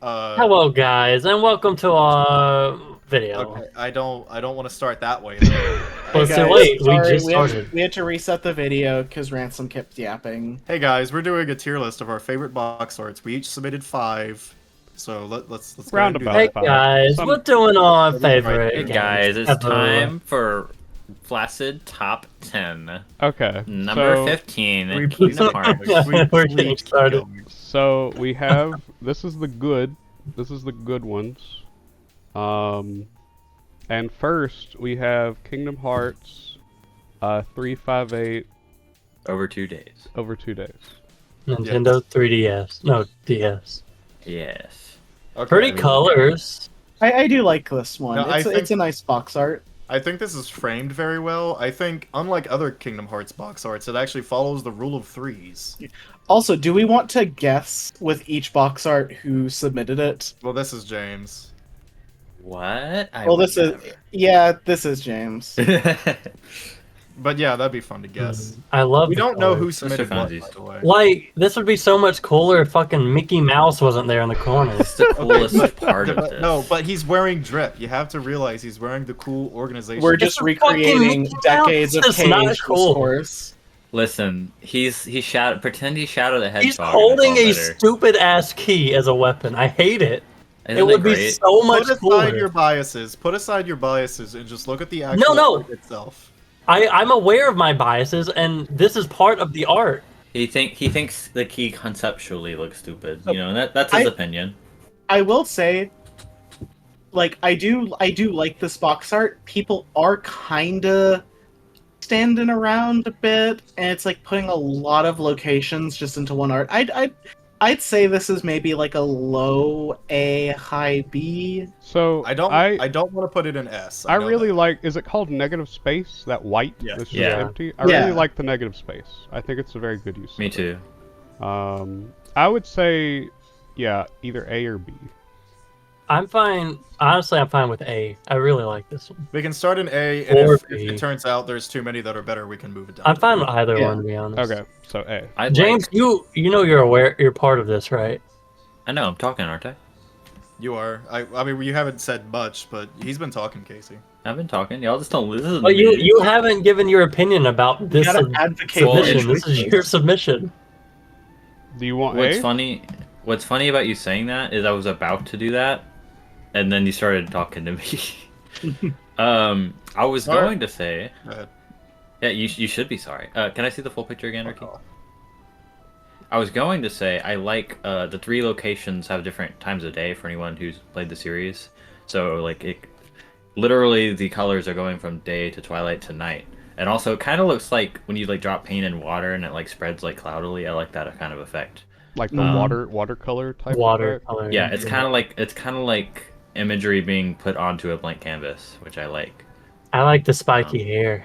Hello, guys, and welcome to our video. Okay, I don't want to start that way though. Well, Hey it's too guys, late. We sorry, just started. we had to reset the video because Ransom kept yapping. Hey guys, we're doing a tier list of our favorite box arts. We each submitted 5, so let's go ahead and do Roundabout. Hey, that. guys, Some- we're doing our Maybe right favorite there. Hey games guys, it's ever. time for Flaccid Top 10. Okay. Number so, 15, Can we Kingdom please- Hearts. We're getting keep started. going? So we have this is the good ones. And first we have Kingdom Hearts 358 Over 2 days. over 2 days. Nintendo 3DS. No, DS. Yes. Okay. Pretty colors. I do like this one. No, I it's, think- it's a nice box art. I think this is framed very well. I think, unlike other Kingdom Hearts box arts, it actually follows the rule of 3s. Also, do we want to guess with each box art who submitted it? Well, this is James. What? Well, this is this is James. But yeah, that'd be fun to guess. I love We the don't know who colors. submitted what, funsies. by the way. Like, this would be so much cooler if fucking Mickey Mouse wasn't there in the corner. It's the coolest part of But- this. No, but he's wearing drip. You have to realize he's wearing the cool organization. We're It's just a recreating fucking decades of Mouse. It's not Cage cool. discourse. Listen, pretend he's Shadow the Hedgehog. He's and holding a it's all better. stupid ass key as a weapon. I hate it. Isn't It would be great? so much Put aside cooler. your biases. Put aside your biases and just look at the actual No. art itself. I'm aware of my biases, and this is part of the art. He thinks the key conceptually looks stupid. You know, and that's his opinion. I will say, like, I do like this box art. People are kinda standing around a bit, and it's like putting a lot of locations just into one art. I'd say this is maybe like a low A, high B. So I don't want to put it in S. I know really that. like, is it called negative space? That white Yeah. that's just Yeah. empty? I Yeah. really like the negative space. I think it's a very good use. Me of it. too. I would say yeah, either A or B. I'm fine. Honestly, I'm fine with A. I really like this one. We can start in A, and Or if B. it turns out there's too many that are better, we can move it down. I'm to fine B. with either Yeah. one, to be honest. Okay, so A. I'd James, like- you know you're part of this, right? I know I'm talking, aren't I? You are. I mean, you haven't said much, but he's been talking, Casey. I've been talking. Y'all just don't listen. But to me. you haven't given your opinion about this gotta advocate for submission. This is your submission. Do you want What's A? funny? What's funny about you saying that is I was about to do that, and then you started talking to me. I was Sorry. going to say, Go ahead. yeah, you should be sorry. Can I see the full picture again, Ricky? Oh. I was going to say I like the 3 locations have different times of day for anyone who's played the series. So like literally the colors are going from day to twilight to night. And also it kind of looks like when you like drop paint in water and it like spreads like cloudily. I like that kind of effect. Like the watercolor type? Water effect? color. Yeah, it's kind of like imagery being put onto a blank canvas, which I like. I like the spiky hair.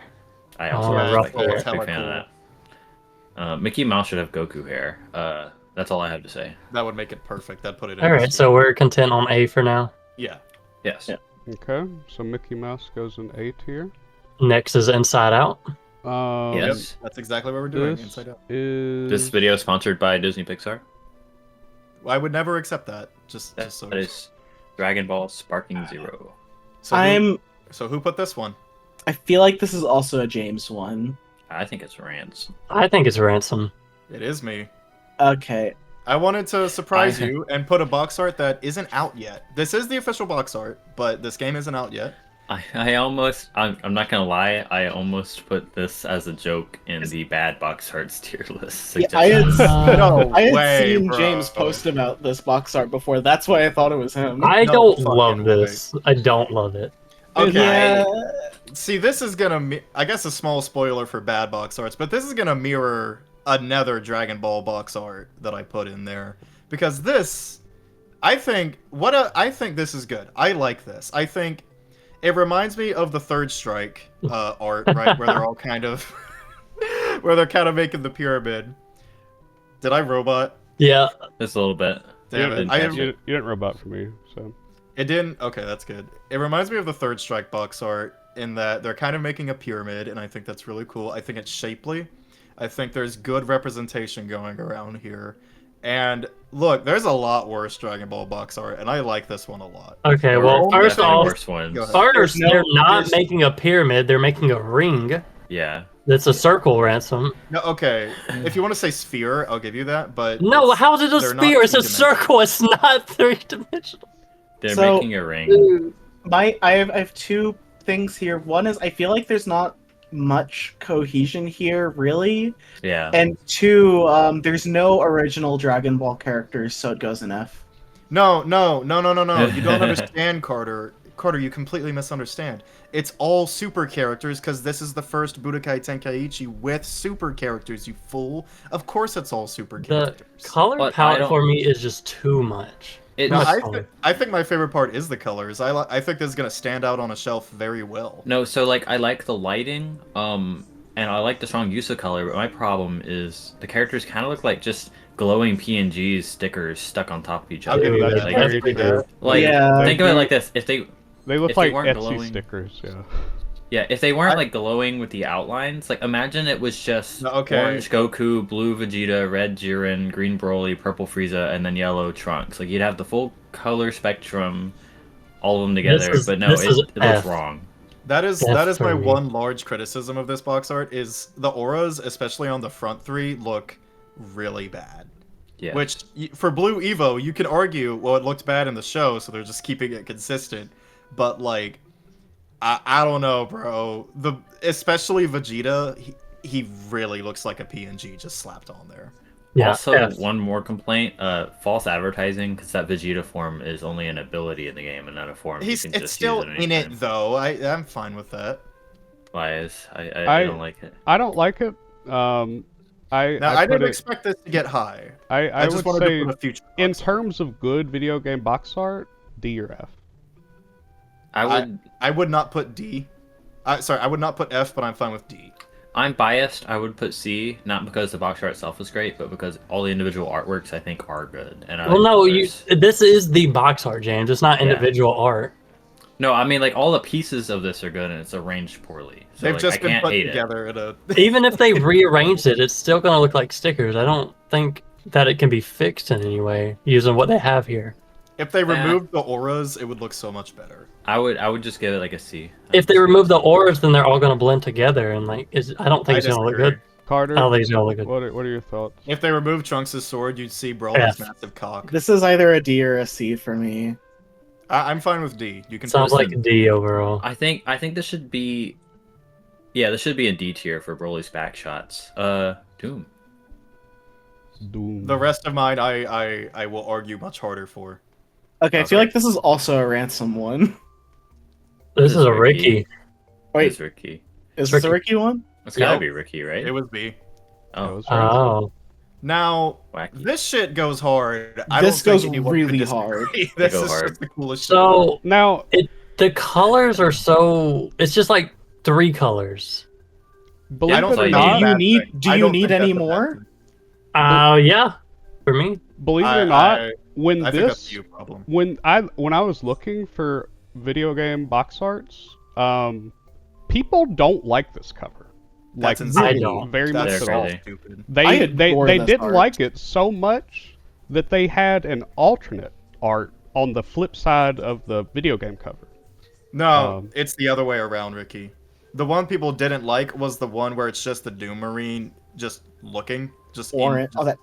I also Oh, really rough like hair. that. That's Big hella fan of cool. that. Mickey Mouse should have Goku hair. That's all I have to say. That would make it perfect. That'd put it in. All right, so we're content on A for now. Yeah. Yes. Yeah. Okay, so Mickey Mouse goes in A tier. Next is Inside Out. Yes. Yep, that's exactly what we're doing. This Inside Out. is This video is sponsored by Disney Pixar. I would never accept that. Just so. That is Dragon Ball Sparking Zero. So who put this one? I feel like this is also a James one. I think it's Rance. I think it's Ransom. It is me. Okay. I wanted to surprise I- you and put a box art that isn't out yet. This is the official box art, but this game isn't out yet. I'm not gonna lie, I almost put this as a joke in the bad box arts tier list. Yeah, I had, No I had way, seen bro. James post about this box art before. That's why I thought it was him. I No don't fucking love way. this. I don't love it. Okay. Yeah. See, this is gonna. I guess a small spoiler for bad box arts, but this is gonna mirror another Dragon Ball box art that I put in there because this, I think this is good. I like this. I think it reminds me of the Third Strike art, right, where they're all kind of, where they're kind of making the pyramid. Did I robot? Yeah, Just a little bit. Damn it! didn't I catch you didn't robot for me, so It didn't. Okay, that's good. It reminds me of the Third Strike box art in that they're kind of making a pyramid, and I think that's really cool. I think it's shapely. I think there's good representation going around here. And Look, there's a lot worse Dragon Ball box art, and I like this one a lot. Okay, There well, were first definitely off, worse ones. Go ahead. starters, There's no- they're not there's- making a pyramid, they're making a ring. Yeah. That's a circle ransom. No, okay. If you want to say sphere, I'll give you that. But No, it's- how is it a they're not sphere? It's a two-dimensional. circle, it's not three-dimensional. They're So- making a ring. I have two things here. One is I feel like there's not much cohesion here, really. Yeah. And two, there's no original Dragon Ball characters, so it goes in F. No. You don't understand, Carter. Carter, you completely misunderstand. It's all super characters because this is the first Budokai Tenkaichi with super characters, you fool. Of course it's all super The characters. color But I palette don't- for me is just too much. It, No, Much I think my favorite part is the colors. I think this is going to stand out on a shelf very well. No, so like I like the lighting, and I like the strong use of color, but my problem is the characters kind of look like just glowing PNGs stickers stuck on top of each I'll other. give you That's that. Like, very That's pretty true. good. like, Yeah. think of it like this: if they They look If they like weren't Etsy glowing- stickers, yeah. Yeah, if they weren't like glowing with the outlines, like imagine it was just No, okay. orange Goku, blue Vegeta, red Jiren, green Broly, purple Frieza, and then yellow Trunks. Like you'd have the full color spectrum, all of them together. is- But no, this it is looks F. wrong. That is That's my for me. one large criticism of this box art is the auras, especially on the front three, look really bad. Yeah. Which for Blue Evo, you can argue, well, it looked bad in the show, so they're just keeping it consistent. But like, I don't know, bro. Especially Vegeta, he really looks like a PNG just slapped on there. Yeah, Also, F. one more complaint: false advertising, because that Vegeta form is only an ability in the game and not a form. It's you can just still use it in it anytime. though. I'm fine with that. Why is I don't like it. I don't like it. I I put didn't it- expect this to get high. I just would wanted say to put a future in box art. terms of good video game box art, D or F. I would not put D. Sorry, I would not put F, but I'm fine with D. I'm biased. I would put C, not because the box art itself is great, but because all the individual artworks I think are good. And I Well, like no, colors. this is the box art, James. It's not Yeah. individual art. No, I mean like all the pieces of this are good and it's arranged poorly. So They've like, just I been can't put hate together in a. Even if they rearranged it, it's still going to look like stickers. I don't think that it can be fixed in any way using what they have here. If they removed the auras, it would look so much better. I would just give it like a C. If they remove the auras, then they're all going to blend together, and like, I don't think I it's going to look disagree. good. Carter, I don't think it's going to look good. what are your thoughts? If they removed Trunks' sword, you'd see Broly's F. massive cock. This is either a D or a C for me. I'm fine with D. You can Sounds put like a D overall. I think this should be this should be a D tier for Broly's back shots. Doom. Doom. the rest of mine. I will argue much harder for. Okay, I feel Okay. like this is also a ransom one. This is a Ricky. Ricky. Wait, It's Ricky. is this a Ricky. Ricky one? It's gotta Yep. be Ricky, right? It was B. That Oh, was right. Oh. Now wacky. this shit goes hard. I This don't think goes anyone really could hard. disagree. This go is hard. just the coolest shit. So Now, the colors are so. It's just like 3 colors. believe don't it or think that's not, bad Do you thing. do I you don't need think that's any a bad more? thing. Yeah, for me. believe it I- or not, I- when I think that's this, a you problem. when I was looking for video game box arts, people don't like this cover. That's Like insane. I don't. very much That's at crazy. all. Stupid. I They adore this didn't art. like it so much that they had an alternate art on the flip side of the video game cover. No, it's the other way around, Ricky. The one people didn't like was the one where it's just the Doom Marine just looking, just in- Orange. Oh, that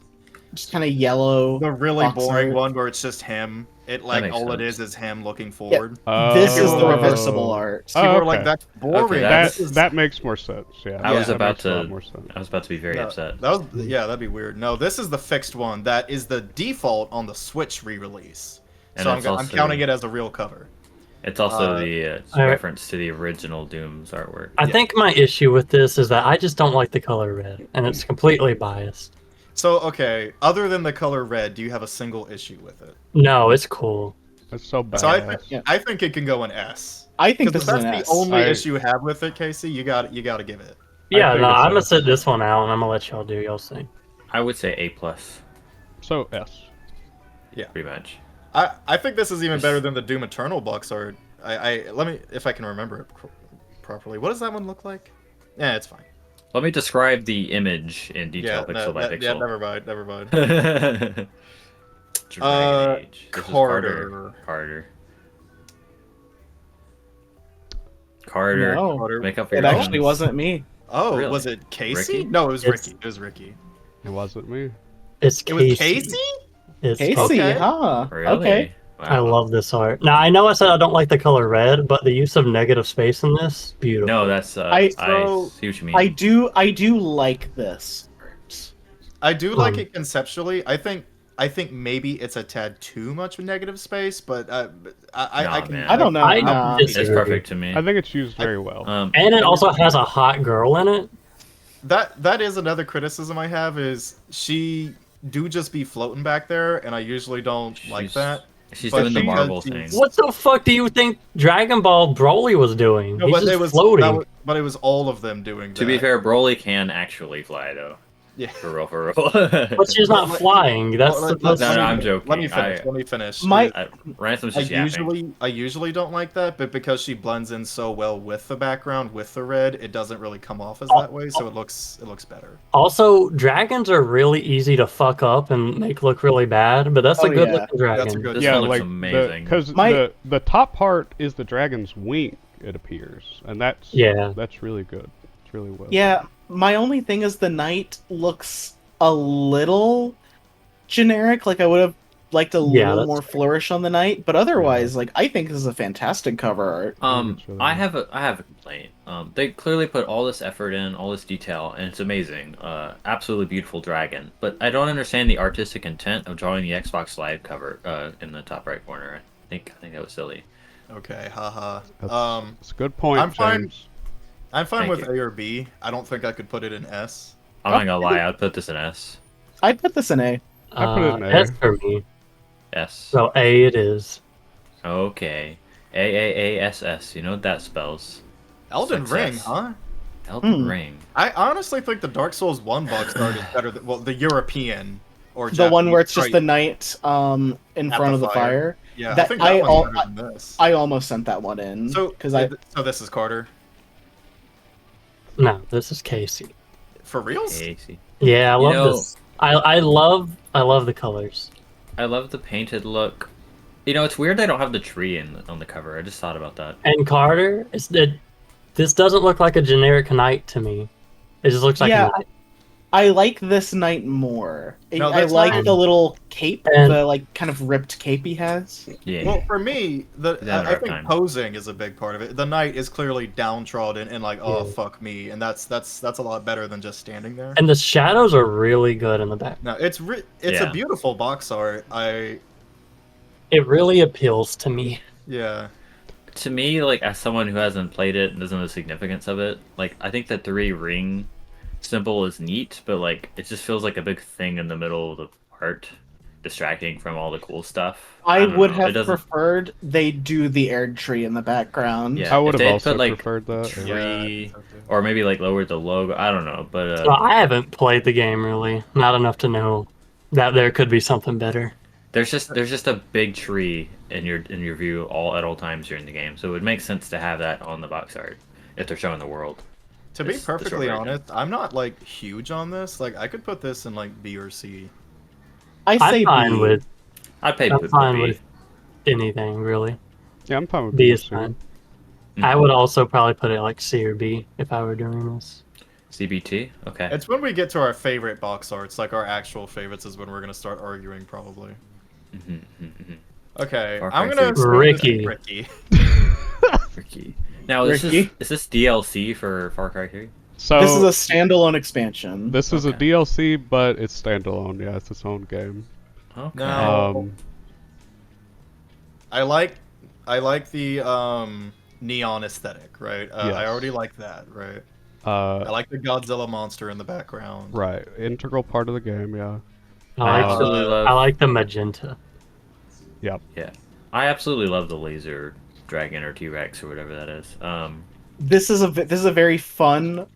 just kind of yellow. the really box boring art. one where it's just him. It like makes all it sense. is him looking forward. This is the Oh. reversible art. People Oh, are like, okay. "That's boring." Okay, that This is- that makes more sense. Yeah, I was that about makes a lot to- more sense. I was about to be very No, upset. That was that'd be weird. No, this is the fixed one. That is the default on the Switch re-release. And So I'm it's I'm also- counting it as a real cover. It's also Uh, the I- reference to the original Doom's artwork. I Yeah. think my issue with this is that I just don't like the color red, and it's completely biased. So okay, other than the color red, do you have a single issue with it? No, it's cool. That's so bad. So I Yeah. think it can go an S. I think Because this if is that's an the S. only I- issue you have with it, Casey, you got to give it. Yeah, think no, it's I'm a- gonna sit this one out, and I'm gonna let y'all do y'all thing. I would say A+, So S. pretty much. I think this is even better than the Doom Eternal box art. I let me if I can remember it properly. What does that one look like? Yeah, it's fine. Let me describe the image in detail, Yeah, pixel by yeah, pixel. never mind. Dragon Age. This is Carter. Carter. No. Carter. Make up for It your actually sins. wasn't me. Oh, Really? was it Casey? Ricky? No, it was It's- Ricky. It was Ricky. It wasn't me. It's It was Casey. Casey? It's Casey, Okay. huh? Really? Okay. Wow. I love this art. Now I know I said I don't like the color red, but the use of negative space in this, beautiful. No, that's I- I so, see what you mean. I do like this. I do like Um, it conceptually. I think maybe it's a tad too much negative space, but I Nah, can. man. I don't know. I Nah. It's disagree. perfect to me. I think it's used very well. And it also has a hot girl in it. That is another criticism I have is she do just be floating back there, and I usually don't like She's- that. She's But doing the she Marvel does thing. these- What the fuck do you think Dragon Ball Broly was doing? No, He's but just it was floating. but it was all of them doing that. To be fair, Broly can actually fly though. Yeah. For real. But she's not flying. That's Let- supposed No, to no, I'm joking. Let me finish. Ransom's I just yapping. usually don't like that, but because she blends in so well with the background with the red, it doesn't really come off as that way, so it looks better. Also, dragons are really easy to fuck up and make look really bad, but that's Oh, a good yeah. looking dragon. That's a good. This yeah, one looks like amazing. because My- the top part is the dragon's wing. It appears, and that's really good. It's really well. Yeah, my only thing is the knight looks a little generic. Like I would have liked a little that's more fair. flourish on the knight, but otherwise, like I think this is a fantastic cover art. it's really I good. have a complaint. They clearly put all this effort in, all this detail, and it's amazing. Absolutely beautiful dragon. But I don't understand the artistic intent of drawing the Xbox Live cover in the top right corner. I think that was silly. Okay, haha. That's a good point, I'm fine. James. I'm fine Thank with you. A or B. I don't think I could put it in S. I'm not gonna lie, I'd put this in S. I'd put this in A. I put it in A. S for me. S. So A it is. Okay. AAASS. You know what that spells? Elden Ring, Success. huh? Elden Ring. I honestly think the Dark Souls 1 box art is better than the European or The one where it's Japanese, just the right. knight in front of the fire. Yeah, I that- think I that al- one's better than this. I almost sent that one in So because so this is Carter. No, this is Casey. For reals? Casey. Yeah, I You love know- this. I love the colors. I love the painted look. You know, it's weird they don't have the tree on the cover. I just thought about that. And Carter, this doesn't look like a generic knight to me. It just looks like Yeah. a knight. I like this knight more. No, I that's like not- the little cape, And- the like kind of ripped cape he has. Yeah. Well, for me, Yeah, I rough think time. posing is a big part of it. The knight is clearly downtrodden and like, oh Yeah. fuck me, and that's a lot better than just standing there. And the shadows are really good in the back. No, it's a Yeah. beautiful box art. It really appeals to me. Yeah. To me, like, as someone who hasn't played it and doesn't know the significance of it, like, I think the 3 ring symbol is neat, but, like, it just feels like a big thing in the middle of the art, distracting from all the cool stuff. I don't would know, have it doesn't- preferred they do the Erd tree in the background. Yeah. I would if have they'd also put, like, preferred that. tree, or maybe, like, lowered the logo. I don't know, but, So I haven't played the game really, not enough to know that there could be something better. there's just a big tree in your view at all times during the game, so it would make sense to have that on the box art if they're showing the world. To be It's the short perfectly version. honest, I'm not like huge on this. Like, I could put this in like B or C. I say I'm fine B. with I'd pay I'm B. fine with anything really. Yeah, I'm fine with B B is too. fine. Mhm. I would also probably put it like C or B if I were doing this. CBT. Okay. It's when we get to our favorite box arts, like our actual favorites, is when we're gonna start arguing probably. Mhm, mhm, mhm. Okay, Far I'm Cry gonna 3. assume Ricky. Ricky. Ricky. Now Ricky? is this DLC for Far Cry 3? So This is a standalone expansion. this is a Okay. DLC, but it's standalone. Yeah, it's its own game. Okay. No. Um, I like the neon aesthetic, right? I Yes. already like that, right? I like the Godzilla monster in the background. right, integral part of the game. Yeah. I like, absolutely love. I like the magenta. Yeah, I absolutely love the laser dragon or T-Rex or whatever that is. This is a very fun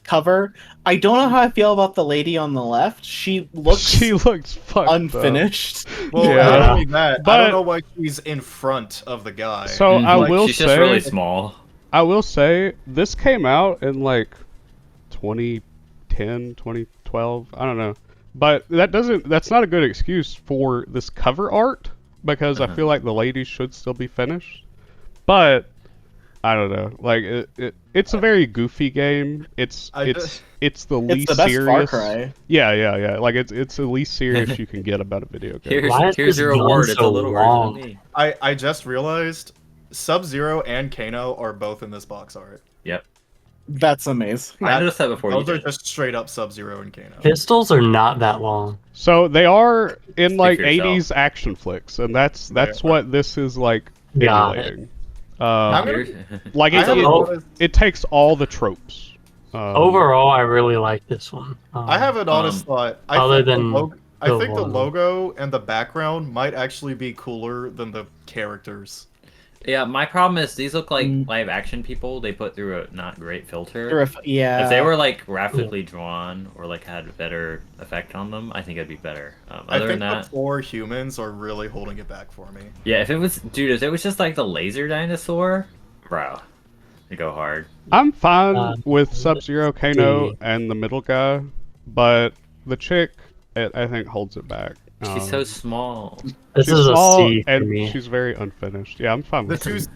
cover. I don't know how I feel about the lady on the left. She looks She looks fucked up. unfinished. Well, Yeah. not only that, I But- don't know why she's in front of the guy. So I like, will she's say, just really small. I will say, this came out in like 2010, 2012. I don't know, But that's not a good excuse for this cover art because I feel like the ladies should still be finished. But I don't know. Like it's a very goofy game. It's the least It's the best serious. Far Cry. Yeah. Like it's the least serious you can get about a video game. Why is Here's this your gun award. It's a so little long? version of me. I just realized Sub-Zero and Kano are both in this box art. Yep. That's amazing. I noticed that before you Those are did. just straight up Sub-Zero and Kano. Pistols are not that long. So they are in like for yourself. 80s action flicks, and that's Yeah. what this is like Got it. emulating. I'm gonna- Here's- Like I have, Oh. an, it takes all the tropes. Overall, I really like this one. I have an honest thought. I other think than I the think the one. logo and the background might actually be cooler than the characters. Yeah, my problem is these look like Mm. live action people they put through a not great filter. Yeah. If they were like graphically drawn or like had a better effect on them, I think it'd be better. I Other think than that, the 4 humans are really holding it back for me. yeah, if it was, dude, if it was just like the laser dinosaur, bro, they go hard. I'm fine with let's Sub-Zero, Kano, see. and the middle guy, but the chick, I think, holds it back. She's so small. This she's is a small, C for and me. she's very unfinished. Yeah, I'm fine The with two, it. It's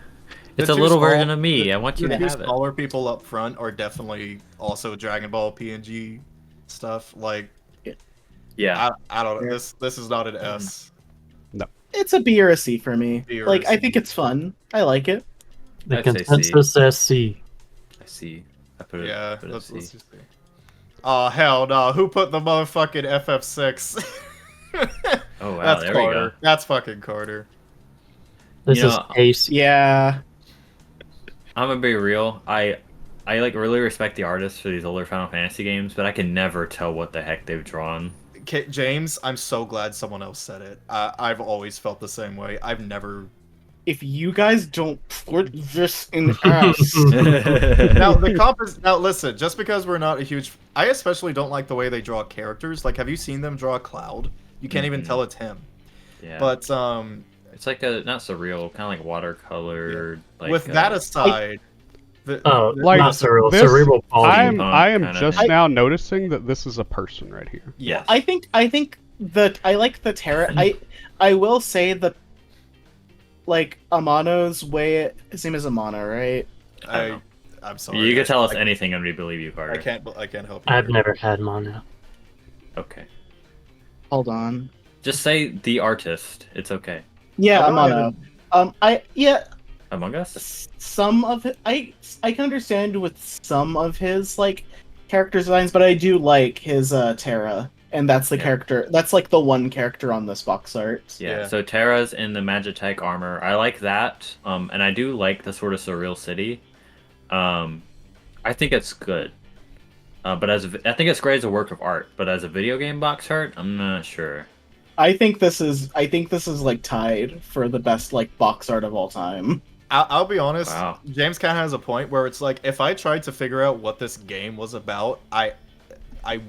the a two little small- version of me. I want you the to two have it. smaller people up front are definitely also Dragon Ball PNG stuff. Like Yeah. I don't know. This is not an S. It's a B or a C for me. B or Like, a I C. think it's fun. I like it. The I'd say C. consensus says C. I see. I put it. Yeah, put it let's C. just see. Oh hell no! Who put the motherfucking FF6? Oh wow, That's there Carter. we go. That's fucking Carter. This You is know, A C. Yeah. I'm gonna be real. I like really respect the artists for these older Final Fantasy games, but I can never tell what the heck they've drawn. James, I'm so glad someone else said it. I've always felt the same way. I've never. If you guys don't put this in S, Now the comp is now. Listen, just because we're not a huge, I especially don't like the way they draw characters. Like, have you seen them draw Cloud? You can't even tell it's him. Yeah. But it's like a not surreal, kind of like watercolored. Like, with that aside, Oh, Like, not cerebral. this- cerebral palsy. I am kinda just thing. now noticing that this is a person right here. yes. I think that I like the Terra. I will say that, like, Amano's way. His name is Amano, right? I don't I'm sorry. you can tell us I, anything and we believe you, Carter. I can't help you. I've never had mono. Okay. Hold on. Just say the artist. It's okay. Yeah, I'll go Amano. Among Us. Some of it, I can understand with some of his like character designs, but I do like his Terra, and that's the Yeah. character. That's like the one character on this box art. Yeah. Yeah. So Terra's in the Magitech armor. I like that. And I do like the sort of surreal city. I think it's good. But I think it's great as a work of art. But as a video game box art, I'm not sure. I think this is like tied for the best like box art of all time. I'll be honest. Wow. James kind of has a point where it's like, if I tried to figure out what this game was about, I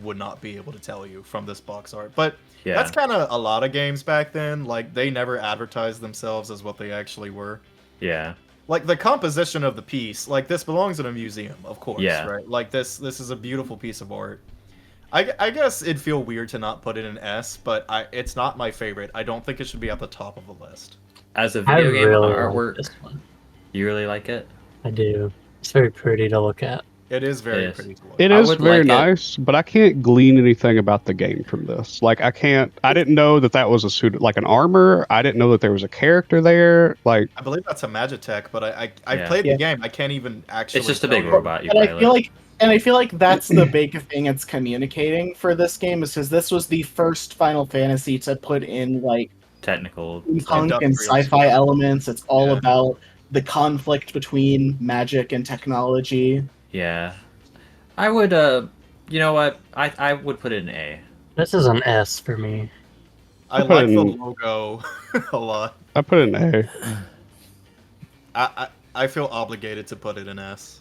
would not be able to tell you from this box art. But Yeah. that's kind of a lot of games back then. Like, they never advertised themselves as what they actually were. Yeah. Like, the composition of the piece, like, this belongs in a museum, of course, Yeah. right? Like, this is a beautiful piece of art. I guess it'd feel weird to not put it in S, but it's not my favorite. I don't think it should be at the top of the list. As a I video game really artwork, like this one. you really like it? I do. It's very pretty to look at. It is very Yes. pretty to look. It I is would very like it- nice, but I can't glean anything about the game from this. Like, I didn't know that was a suit, like an armor. I didn't know that there was a character there. Like, I believe that's a Magitech, but I Yeah. played Yeah. the game. I can't even actually. It's just a tell big you. robot you And I pilot. feel like that's the big thing it's communicating for this game, is because this was the first Final Fantasy to put in like Technical. punk and Industrial sci-fi elements. It's all Yeah. about the conflict between magic and technology. Yeah. I would, you know what? I would put it in A. This is an S for me. I put like it the in- logo a lot. I put it in A. I feel obligated to put it in S.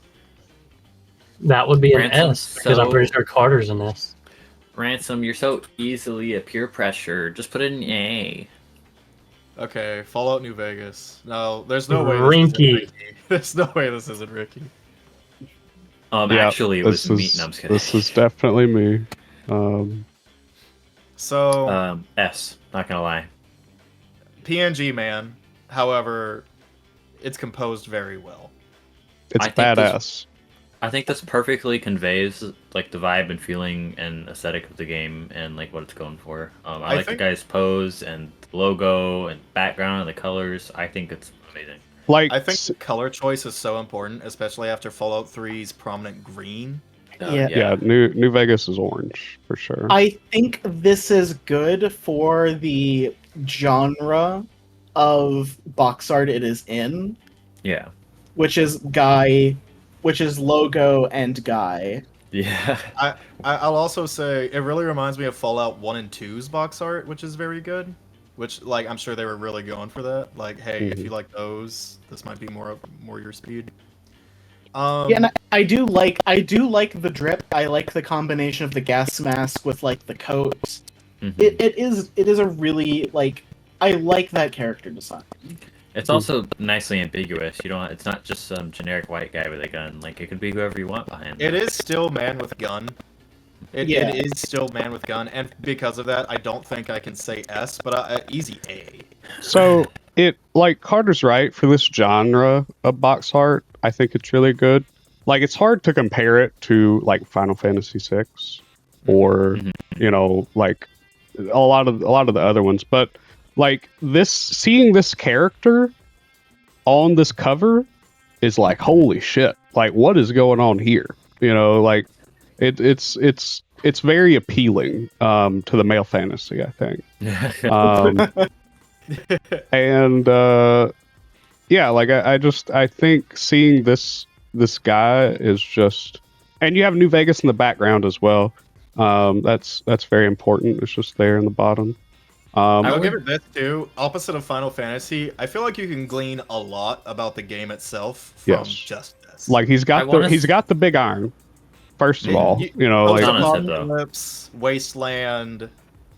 That would be an Ransom, S because I'm pretty so- sure Carter's an S. Ransom, you're so easily a peer pressure. Just put it in A. Okay, Fallout New Vegas. No, there's no way. Rinky. This isn't Ricky. There's no way this isn't Ricky. Yeah, Actually, it was this me. is No, I'm just kidding. this is definitely me. So S. Not gonna lie. PNG man, however, it's composed very well. It's I think this- badass. I think this perfectly conveys like the vibe and feeling and aesthetic of the game and like what it's going for. I like think- the guy's pose and the logo and background and the colors. I think it's amazing. Like I think the color choice is so important, especially after Fallout 3's prominent green. yeah, New Vegas is orange for sure. I think this is good for the genre of box art it is in, Yeah. which is logo and guy. Yeah. I'll also say it really reminds me of Fallout 1 and 2's box art, which is very good. Which, like, I'm sure they were really going for that. Like, hey, if you like those, this might be more your speed. Yeah, and I do like the drip. I like the combination of the gas mask with like the coat. Mhm. It is a really like I like that character design. It's also nicely ambiguous. You don't. It's not just some generic white guy with a gun. Like it could be whoever you want behind. It is still man with gun. It is still man with gun, and because of that, I don't think I can say S, but easy A. So it like Carter's right for this genre of box art. I think it's really good. Like it's hard to compare it to like Final Fantasy VI or you know like a lot of the other ones, but like seeing this character on this cover is like holy shit! Like what is going on here? You know, like it's very appealing to the male fantasy, I think. And yeah, like I think seeing this guy is just, and you have New Vegas in the background as well. That's very important. It's just there in the bottom. I'll give it this too. Opposite of Final Fantasy, I feel like you can glean a lot about the game itself from just this. Like he's got the big iron. First of all, you know, like Apocalypse, Wasteland,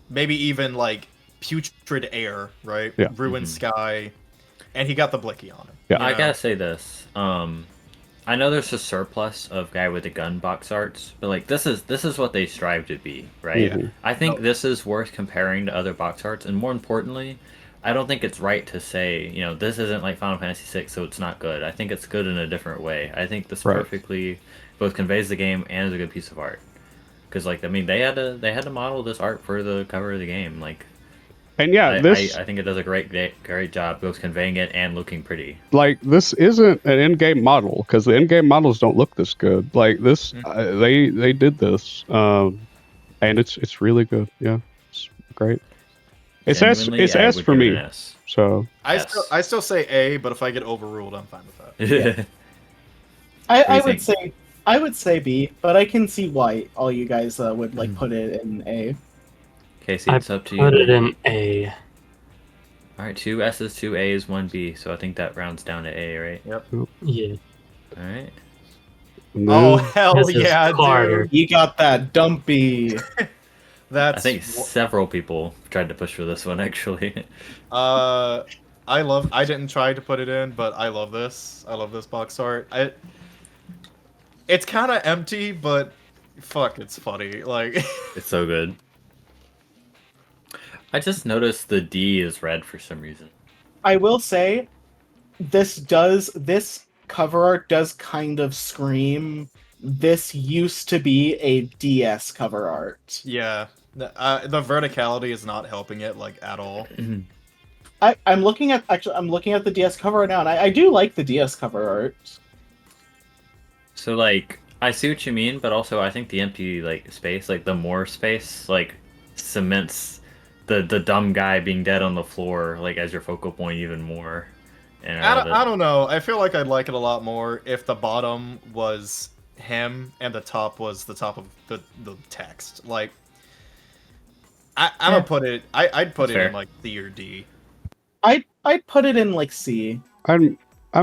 maybe even like Putrid Air, right? Yeah. Ruined Sky, and he got the blicky on him. Yeah. I gotta say this. I know there's a surplus of guy with a gun box arts, but like this is what they strive to be, right? Mhm. I think this is worth comparing to other box arts, and more importantly, I don't think it's right to say, you know, this isn't like Final Fantasy VI, so it's not good. I think it's good in a different way. I think this perfectly both conveys the game and is a good piece of art. Because like I mean, they had to model this art for the cover of the game, like. And yeah, I think it does a great job both conveying it and looking pretty. Like this isn't an in-game model because the in-game models don't look this good. Like this, they did this, and it's really good. Yeah, it's great. It's S for me. So I still say A, but if I get overruled, I'm fine with that. I would say B, but I can see why all you guys would like put it in A. Casey, it's up to you. Put it in A. All right, 2 S's, 2 A's, 1 B. So I think that rounds down to A, right? Yep. Yeah. All right. Oh hell This is yeah, Carter. dude! You got that dumpy. That's I think several people tried to push for this one actually. I didn't try to put it in, but I love this. I love this box art. It's kind of empty, but fuck, it's funny. Like It's so good. I just noticed the D is red for some reason. I will say, this cover art does kind of scream. This used to be a DS cover art. yeah, the verticality is not helping it like at all. I'm looking at the DS cover art now, and I do like the DS cover art. So like I see what you mean, but also I think the empty like space, like the more space, like cements the dumb guy being dead on the floor like as your focal point even more. And I don't know. I feel like I'd like it a lot more if the bottom was him and the top was the top of the text. Like I'm gonna put it. I'd put it in like C or D. I'd put it in like C. I'm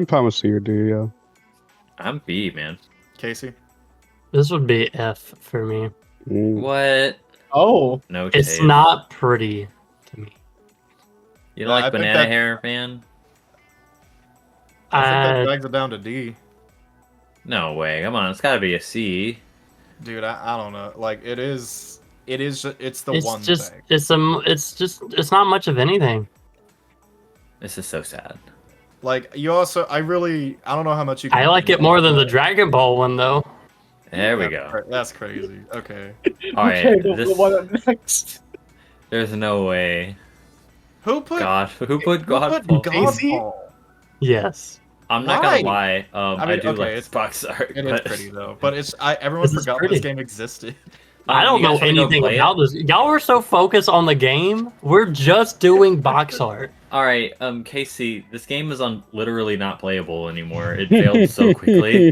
fine with C or D. Yeah. I'm B, man. Casey. This would be F for me. What? Oh, No It's shade. not pretty to me. You don't I like think banana that- hair, man? I think that Uh, drags it down to D. No way. Come on, it's gotta be a C. Dude, I don't know. Like it is it is. It's the It's one just thing. it's not much of anything. This is so sad. Like you also, I don't know how much you. Can I like it more than the Dragon Ball one though. There we go. That's crazy. Okay. All right, Okay, this, what up next? there's no way. Who put Who put Godfall? Godfall? Yes. I'm not Why? gonna lie. I I mean, do okay, like this box art. It but is pretty though, but everyone This is forgot pretty. this game existed. I don't you know guys wanna go anything play about it? this. Y'all were so focused on the game. We're just doing box art. All right, Casey, this game is on literally not playable anymore. It failed so quickly,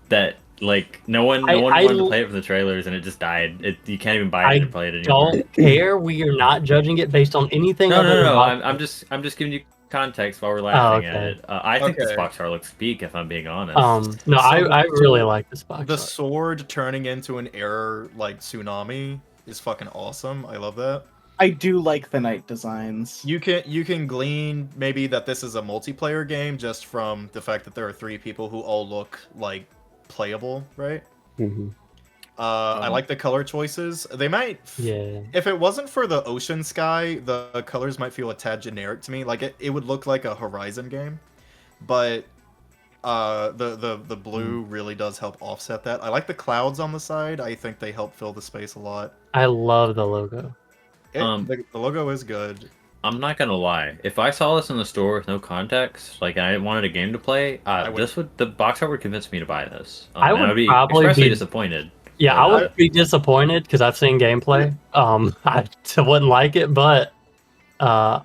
that like no one I wanted to play it from the trailers, and it just died. You can't even buy it I and play it anymore. don't care. We are not judging it based on anything No, other than no. box I'm just giving you context while we're laughing at okay. it. I think this Okay. box art looks peak, if I'm being honest. No, So- I really like this box The art. sword turning into an air like tsunami is fucking awesome. I love that. I do like the night designs. You can glean maybe that this is a multiplayer game just from the fact that there are 3 people who all look like playable, right? Mhm. I like the color choices. They might, Yeah. if it wasn't for the ocean sky, the colors might feel a tad generic to me. Like it would look like a Horizon game, but the blue really does help offset that. I like the clouds on the side. I think they help fill the space a lot. I love the logo. The logo is good. I'm not gonna lie. If I saw this in the store with no context, like and I wanted a game to play, the box art would convince me to buy this. I and would I'd be probably especially be- disappointed. Yeah, But, I would be disappointed because I've seen gameplay. I wouldn't like it, but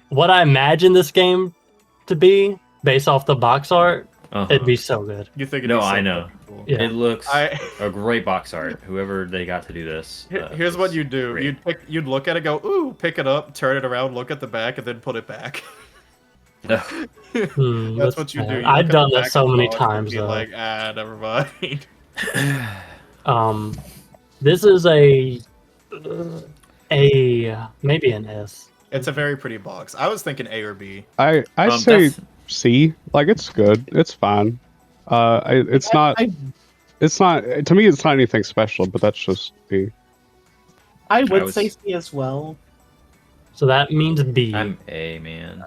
what I imagine this game to be based off the box art, it'd be so good. You think? No, I know. Cool. Yeah. It looks I- a great box art. Whoever they got to do this. Here's what it's you do. great. You'd look at it, go, ooh, pick it up, turn it around, look at the back, and then put it back. That's what you do. You I've look at done the that back so of the many box and times be though. like, never mind. This is a maybe an S. It's a very pretty box. I was thinking A or B. I say that's- C. Like it's good. It's fine. It's not. I It's not. To me, it's not anything special. But that's just me. I would was- say C as well. So that means B. I'm A, man.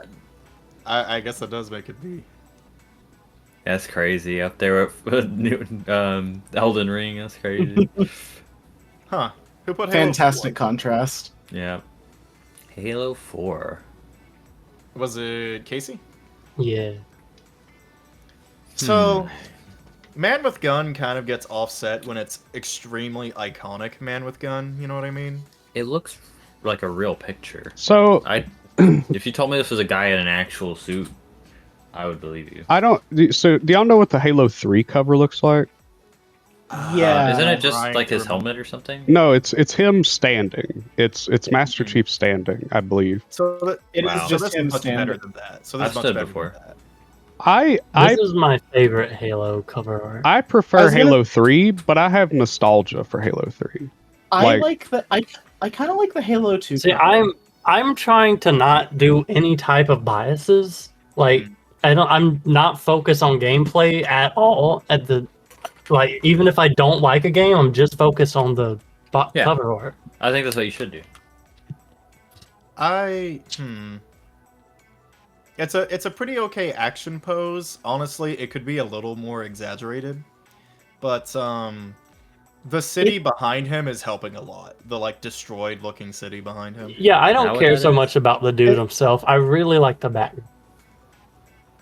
I guess that does make it B. That's crazy. Up there with new Elden Ring. That's crazy. Huh. Who put Halo Fantastic 4? contrast. Yeah. Halo 4. Was it Casey? Yeah. So, Man with Gun kind of gets offset when it's extremely iconic Man with Gun, you know what I mean? It looks like a real picture. So If you told me this was a guy in an actual suit, I would believe you. I don't. So do y'all know what the Halo 3 cover looks like? Yeah. Isn't it just Trying like to his remember. helmet or something? No, it's him standing. It's Master Chief standing, I believe. So It is Wow. so just that's him much better standing. than that. So that's I've much stood better before. than that. This is my favorite Halo cover art. I I prefer was gonna- Halo 3, but I have nostalgia for Halo 3. I like- like the I kind of like the Halo 2. See, cover. I'm trying to not do any type of biases. Like I'm not focused on gameplay at all. Even if I don't like a game, I'm just focused on the Yeah. cover art. I think that's what you should do. It's a pretty okay action pose. Honestly, it could be a little more exaggerated. But the city behind him is helping a lot. The like destroyed looking city behind him. Yeah, I Is that don't what care that so is? much about the dude himself. I really like the background.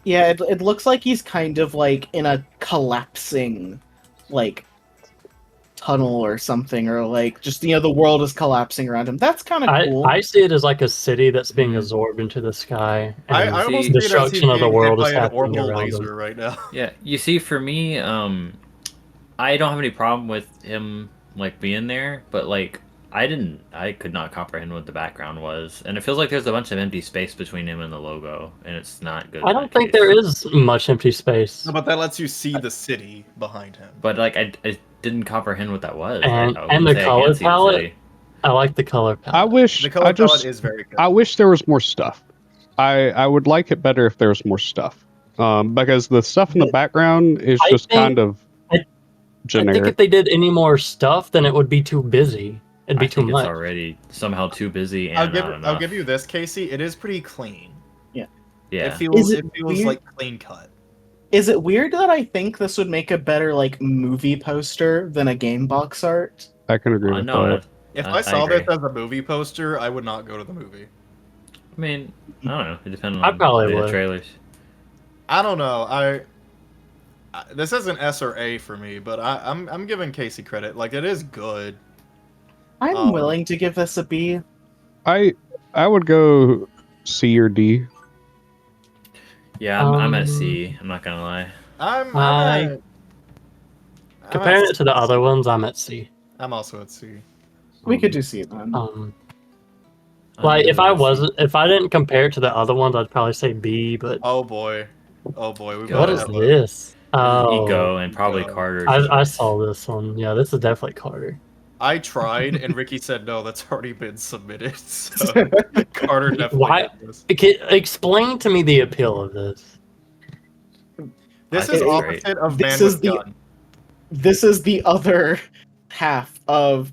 Yeah, it looks like he's kind of like in a collapsing, like, tunnel or something, or like just the world is collapsing around him. That's kind of cool. I see it as like a city that's being absorbed into the sky. I and almost see- see it as he's destruction of the being world hit is by an happening orbital around laser him. right now. Yeah, you see, for me, I don't have any problem with him like being there, but like I could not comprehend what the background was, and it feels like there's a bunch of empty space between him and the logo, and it's not good. I in don't that think case. there is much empty space. No, but that lets you see the city behind him. But like I didn't comprehend what that was. And- Like, I and wouldn't the say I color can't see the palette? city. I like the color palette. I wish. The color I just. palette is very good. I wish there was more stuff. I would like it better if there was more stuff. Because the stuff in the background is I just think- kind of I think generic. if they did any more stuff, then it would be too busy. It'd be I too think it's much. already somehow too busy and I'll not enough. I'll give you this, Casey. It is pretty clean. Yeah. It Is feels it weird? like clean cut. Is it weird that I think this would make a better like movie poster than a game box art? I can agree with No, that. If I I saw agree. this as a movie poster, I would not go to the movie. I mean, I don't know. It depends I on probably the would. trailers. I don't know. This isn't S or A for me, but I'm giving Casey credit. Like, it is good. I'm willing to give this a B. I would go C or D. Yeah, I'm at C. I'm not gonna lie. Comparing it to the other ones, I'm at C. I'm also at C. We could do C then. Like if I'm if I didn't compare it to the other ones, I'd probably say B. But Oh boy, we what is this? Oh, Eco and probably Eco. Carter's I choice. saw this one. Yeah, this is definitely Carter. I tried, and Ricky said no. That's already been submitted. So Carter definitely. Why? did this. Explain to me the appeal of this. This I is think it's opposite of This Man is with the- Gun. This is the other half of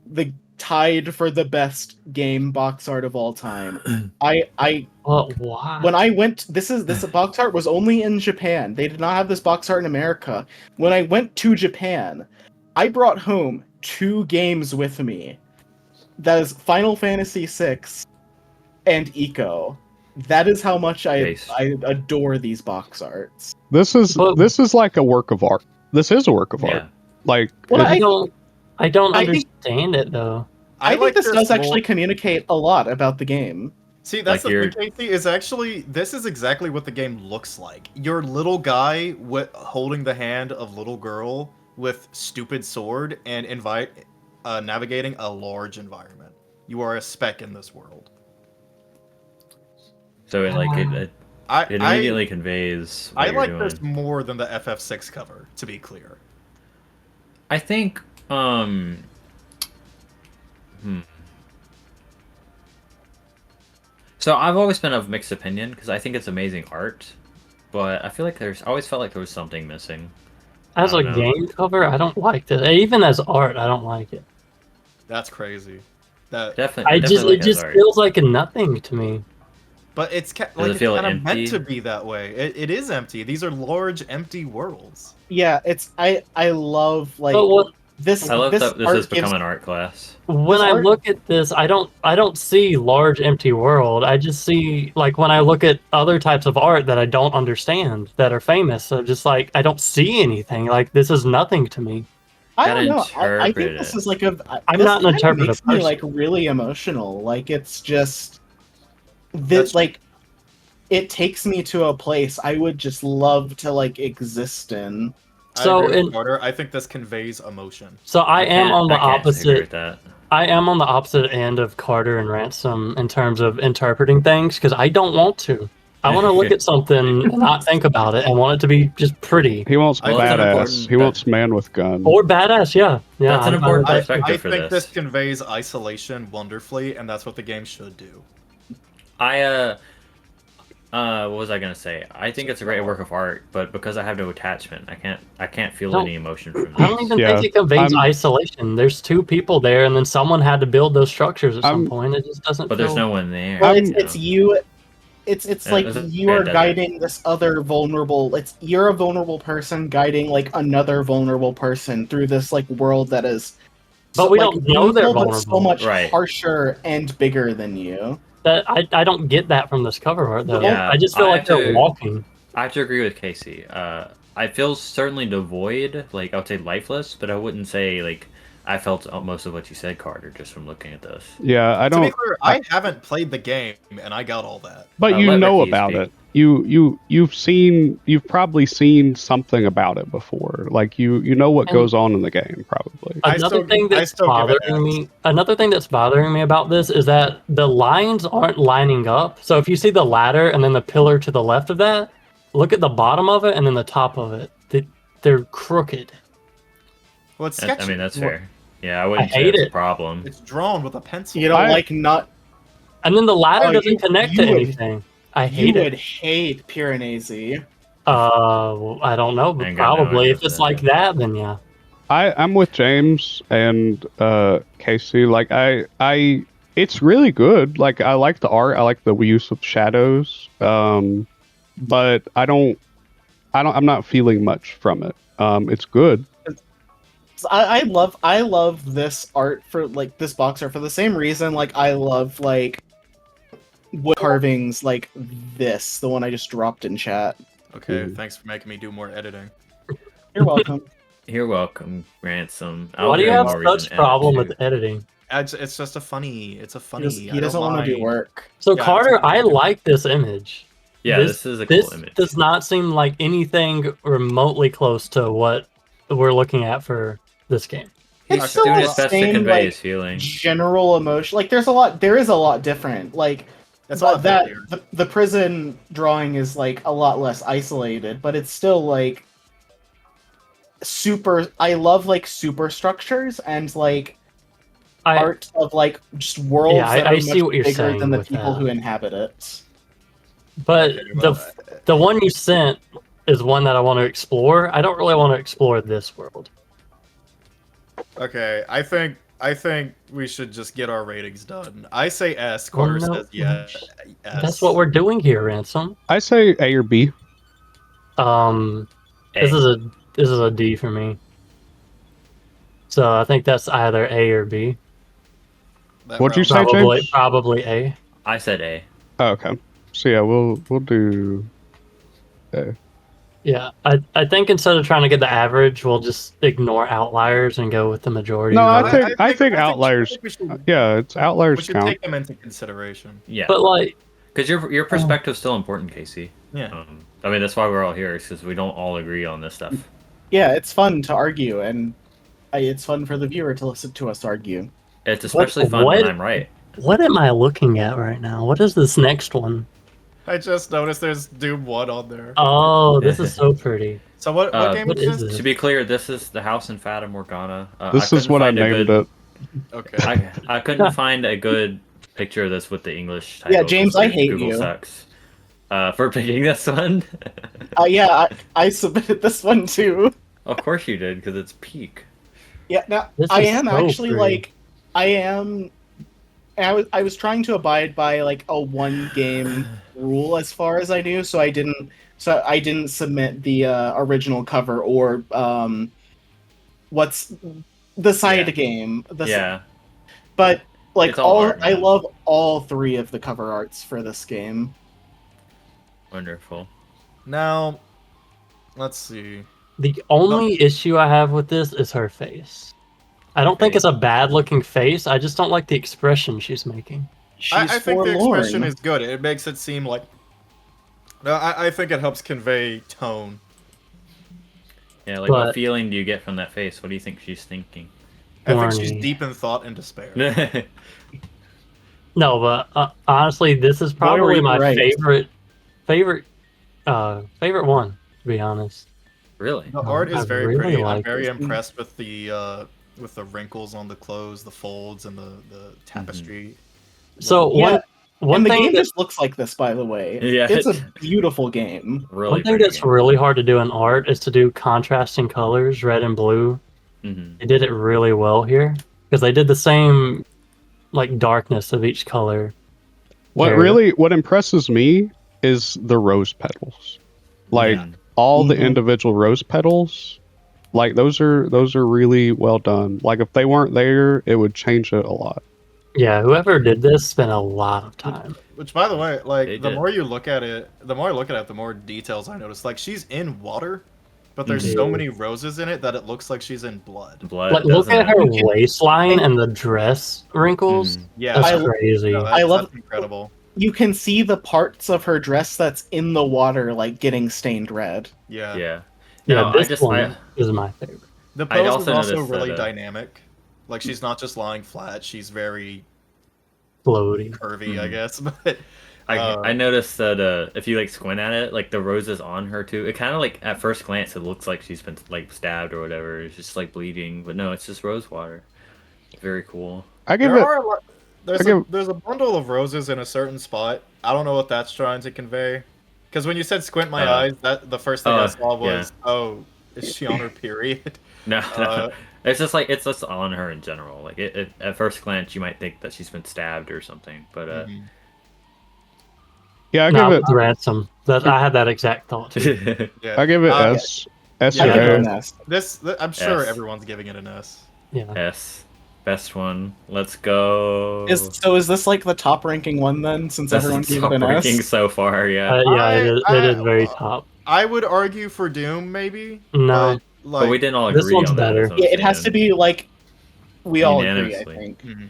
the tied for the best game box art of all time. I Well, why? when I went, this box art was only in Japan. They did not have this box art in America. When I went to Japan, I brought home 2 games with me. That is Final Fantasy VI and Eco. That is how much I adore these box arts. This is like a work of art. This is a work of Yeah. art. Like Well, I don't I think- understand it though. I think like this does more- actually communicate a lot about the game. See, that's Like the thing, Casey, is actually, this is exactly what the game looks like. You're little guy holding the hand of little girl with stupid sword and navigating a large environment. You are a speck in this world. So it I immediately conveys what I you're like doing. this more than the FF6 cover, to be clear. I think So I've always been of mixed opinion because I think it's amazing art, but I feel like I always felt like there was something missing. As I a don't know. game cover, I don't like this. Even as art, I don't like it. That's crazy. That, Definitely, It just feels like nothing to me. but it's it it's feel kind of empty? meant to be that way. It is empty. These are large, empty worlds. Yeah, it's I love like But what this. I love this that this art has become gives- an art class. when This I art- look at this, I don't see large empty world. I just see like when I look at other types of art that I don't understand that are famous. So just like I don't see anything. Like this is nothing to me. I Gotta don't know. I think interpret this it. is like a. I'm this not an kinda interpretive makes me person. like really emotional. Like it's just That's- this like it takes me to a place I would just love to like exist in. So I agree with in- Carter. I think this conveys emotion. So I am on the I can't disagree opposite. with that. I am on the opposite end of Carter and Ransom in terms of interpreting things because I don't want to. I want to look at something and not think about it and want it to be just pretty he wants I- Well, it's an badass. important- He wants man with gun. or badass. Yeah, yeah. That's an I'm fine important with that. perspective. I for think this. this conveys isolation wonderfully, and that's what the game should do. What was I gonna say? I think it's a great work of art, but because I have no attachment, I can't feel No. any emotion from I it. don't even Yeah, think it conveys I'm- isolation. There's 2 people there, and then someone had to build those structures at some I'm- point. It just doesn't. But there's feel... no one there. Well, you it's know? you. It's Yeah, like there's a you are desert. guiding this other vulnerable. You're a vulnerable person guiding like another vulnerable person through this like world that is. But we don't know they're beautiful, but so vulnerable. much Right. harsher and bigger than you. That I don't get that from this cover art though. Yeah, I just feel I like have they're to- walking. I have to agree with Casey. I feel certainly devoid, like I would say lifeless, but I wouldn't say like I felt most of what you said, Carter, just from looking at this. Yeah, I To be don't. clear, I haven't played the game, and I got all that. But I'll you let know Ricky about speak. it. You've probably seen something about it before. Like you know what And- goes on in the game, probably. Another thing I that's still give it bothering X. me. Another thing that's bothering me about this is that the lines aren't lining up. So if you see the ladder and then the pillar to the left of that, look at the bottom of it and then the top of it. They're crooked. Well, it's I sketchy. mean, that's fair. Yeah, I wouldn't I say hate it's a it. problem. It's drawn with a pencil. You don't I- like not. And then the ladder Oh, doesn't you- connect you to would- anything. I You hate would it. hate Piranesi. Well, I don't know, but I ain't got no probably idea if it's what that like is. that, then yeah. I'm with James and Casey. Like it's really good. Like I like the art. I like the use of shadows. But I'm not feeling much from it. It's good. I love this art for like this box art for the same reason like I love like wood carvings like this, the one I just dropped in chat. Okay, thanks for making me do more editing. You're welcome. You're welcome, Ransom. Why do you have such problem with editing? It's just a funny. He doesn't want to do work. So Yeah, Carter, it's I like this image. Yeah, this is a cool image. Does not seem like anything remotely close to what we're looking at for this game. It's doing still his the best to same convey like his feeling. general emotion. Like there is a lot different. Like It's but not that weird. the prison drawing is like a lot less isolated, but it's still like super. I love like superstructures and like art of like just worlds that are I see much what you're bigger saying than the with people that. who inhabit it. But Okay, well, the one you sent is one that I want to explore. I don't really want to explore this world. Okay, I think we should just get our ratings done. I say S. Carter no. says yes. That's what we're doing here, Ransom. I say A or B. This is a D for me. So I think that's either A or B. What'd you say, James? Probably A. I said A. Oh, okay. So yeah, we'll do A. Yeah, I think instead of trying to get the average, we'll just ignore outliers and go with the majority. No, vote. I think outliers. Yeah, it's we outliers should count. take them into consideration. Yeah, But like, because your perspective's still important, Casey. Yeah. I mean, that's why we're all here, because we don't all agree on this stuff. Yeah, it's fun to argue, and it's fun for the viewer to listen to us argue. It's especially fun when I'm right. what am I looking at right now? What is this next one? I just noticed there's Doom 1 on there. Oh, this is so pretty. So what game what is is this? this? To be clear, this is the house in Fata Morgana. This is what I named it. Okay. I couldn't find a good picture of this with the English title. Yeah, James, 'cause I hate Google you. sucks. For picking this one. Yeah, I submitted this one too. Of course you did, because it's peak. Yeah, now This I is am so actually pretty. like I was trying to abide by like a one game rule as far as I knew, so I didn't submit the original cover or what's the side game. Yeah. But like It's all art I now. love all three of the cover arts for this game. Wonderful. Now, let's see. The only issue I have with this is her face. I don't think it's a bad looking face. I just don't like the expression she's making. She's I think the forlorn. expression is good. It makes it seem like. No, I think it helps convey tone. Yeah, like But- what feeling do you get from that face? What do you think she's thinking? I think she's Horny. deep in thought and despair. No, but honestly, this is probably my right. favorite one, to be honest. Really? The art is I very really pretty. I'm like very this. impressed with the wrinkles on the clothes, the folds, and the tapestry. So Yeah, one and the thing game that, just looks like this, by the way. Yeah. It's a beautiful game. Really one thing pretty that's game. really hard to do in art is to do contrasting colors, red and blue. Mhm. They did it really well here because they did the same like darkness of each color. What impresses me is the rose petals. Like Yeah. all the Mhm. individual rose petals, like those are really well done. Like if they weren't there, it would change it a lot. Yeah, whoever did this spent a lot of time. Which, by the way, like They the did. more you look at it, the more details I notice. Like she's in water, but there's Mhm. so many roses in it that it looks like she's in blood. Blood. Like, look doesn't at it? her waistline and the dress wrinkles. Mhm. Yeah, That's I- crazy. no, I love- that's incredible. You can see the parts of her dress that's in the water, like getting stained red. Yeah. Yeah. Yeah, No, this one is my favorite. The I'd pose also is also noticed really that, dynamic. Like she's not just lying flat; she's very Floaty. curvy, I Mhm. guess. But I noticed that if you like squint at it, like the roses on her too, it kind of like at first glance it looks like she's been like stabbed or whatever. It's just like bleeding, but no, it's just rose water. Very cool. I give there it. are a lot, I there's a bundle of roses in a certain spot. I don't know what that's trying to convey. Because when you said squint my eyes, that the first thing I saw was Is she on her period? No, Uh, no. It's just on her in general. Like at first glance, you might think that she's been stabbed or something, but mhm. Yeah, I No, give it it's ransom. I had that exact thought too. Yeah. I give it Uh, S. S yeah, I or give it A. an S. I'm sure S. everyone's giving it an S. Yeah. S, best one. Let's go. Is this like the top ranking one then? Since That's everyone the gave top it an ranking S. so far. Yeah, Yeah, it is. It is I, very top. I would argue for Doom maybe, No, but but we like didn't all this agree one's on that. better. That's what I'm Yeah, it has to saying. be like we all agree. I Unanimously. think. mhm.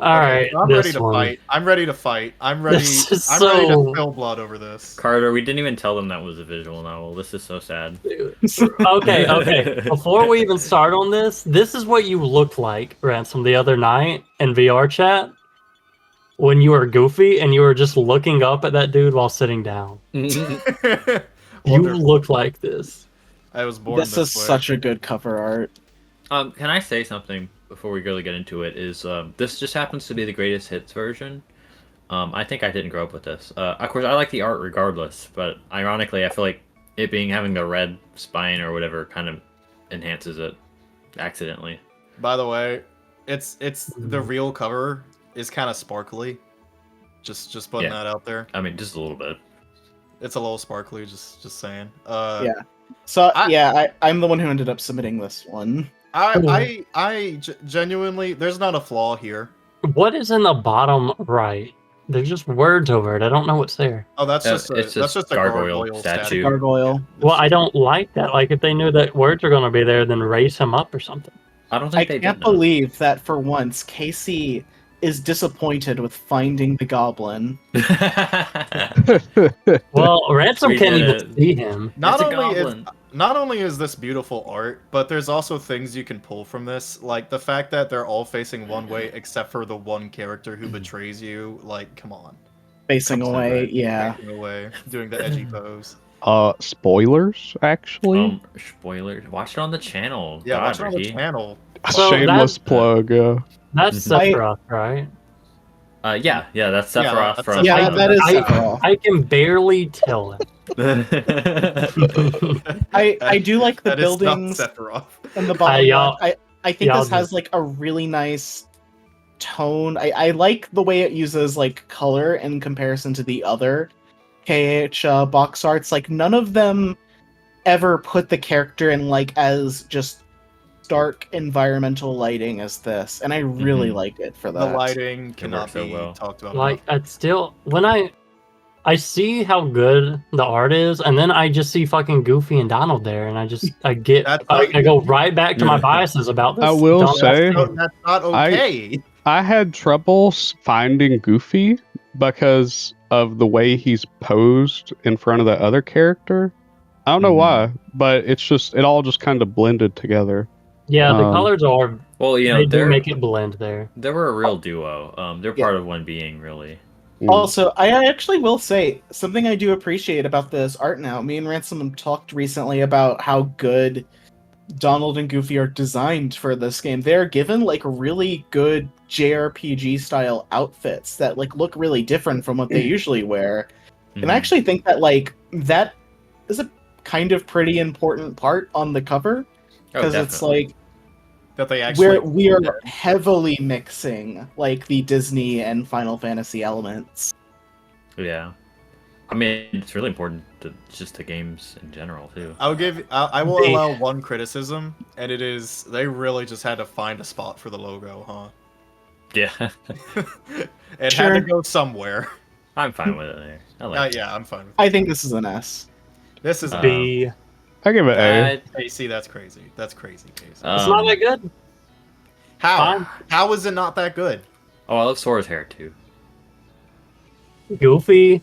all Okay, right. so I'm this ready to one. fight. I'm ready to fight. I'm ready. This is I'm ready to so- spill blood over this. Carter, we didn't even tell them that was a visual novel. This is so sad. Okay. Before we even start on this is what you looked like, Ransom, the other night in VR chat when you were Goofy and you were just looking up at that dude while sitting down. You Wonderful. look like this. I was born This is way. such a good cover art. Can I say something before we really get into it? Is this just happens to be the greatest hits version? I think I didn't grow up with this. Of course, I like the art regardless, but ironically, I feel like it being having the red spine or whatever kind of enhances it accidentally. By the way, it's the real cover is kind of sparkly. Just putting Yeah. that out there. I mean, just a little bit. It's a little sparkly. Just saying. Yeah. So I'm the one who ended up submitting this one. Genuinely, there's not a flaw here. What is in the bottom right? There's just words over it. I don't know what's there. Oh, that's just It's that's just just a gargoyle statue. Gargoyle. Well, I don't like that. Like, if they knew that words are going to be there, then raise him up or something. I don't I think they can't did know. believe that for once Casey is disappointed with finding the goblin. Well, Ransom We can't did even it. see him. Not It's a only is goblin. not only is this beautiful art, but there's also things you can pull from this, like the fact that they're all facing one way except for the one character who betrays you. Like, come on, Facing Comes away, over. yeah. facing away, doing the edgy pose. Spoilers, actually. Spoilers. Watch it on the channel. Yeah, God, watch it on the Ricky. channel. So Shameless that's- plug, yeah. That's Sephiroth, right? Yeah, that's Yeah, Sephiroth that's from. Yeah, that is I- Sephiroth. I can barely tell it. I do like the That is not buildings Sephiroth. and the bottom y'all- left. I think y'all this has just- like a really nice tone. I like the way it uses like color in comparison to the other KH box arts. Like none of them ever put the character in like as just stark environmental lighting as this, and I really Mhm. like it for The that. lighting cannot works so be well. talked about. Like, enough. it's still when I see how good the art is, and then I just see fucking Goofy and Donald there, and I go right back to my biases about this. I will dumbass say- game. That's not okay. I had trouble finding Goofy because of the way he's posed in front of the other character. I don't know Mhm. why, but it all just kind of blended together. Yeah, the Um, colors are Well, you know, they do they're make it blend there. they were a real duo. They're Yeah. part of one being, really. Also, I actually will say something I do appreciate about this art now. Me and Ransom talked recently about how good Donald and Goofy are designed for this game. They're given like really good JRPG style outfits that like look really different from what they usually wear. And I Mhm. actually think that like that is a kind of pretty important part on the cover Oh, because it's definitely. like That they actually we are heavily mixing like the Disney and Final Fantasy elements. Yeah. I mean, it's really important to just the games in general too. I will They- allow one criticism, and it is they really just had to find a spot for the logo, huh? Yeah, It had Sure. to go somewhere. I'm fine with it. There. I like it. Yeah, I'm fine with I think this is an S. this. Is B. I give it A. Casey, that's crazy. That's crazy, Casey. It's not that good. How? fine. How is it not that good? Oh, I love Sora's hair too. Goofy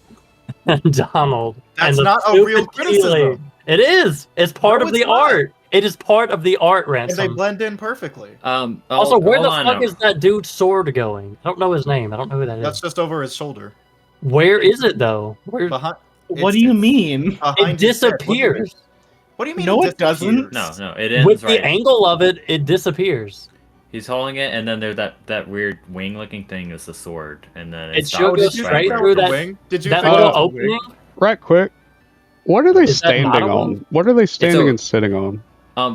and Donald. That's and the not a stupid real key criticism. lady. It is. It's part No, of it's the not. art. It is part of the art, And they Ransom. blend in perfectly. Also, where the hold fuck on, is that dude's sword going? I don't know his name. I don't know who that is. That's just over his shoulder. Where is it though? Where Behind. What do you mean? Behind it his head. disappears. What do you mean? No, it doesn't. disappears? No, it ends With right. the angle of it, it disappears. He's holding it, and then there's that weird wing-looking thing is the sword, and then It stops should go Did you right straight think there. that through was a that- wing? Did you That think little that was a wing? opening. Right quick. What are they Is that not standing a on? wing? What are they standing a- and sitting on?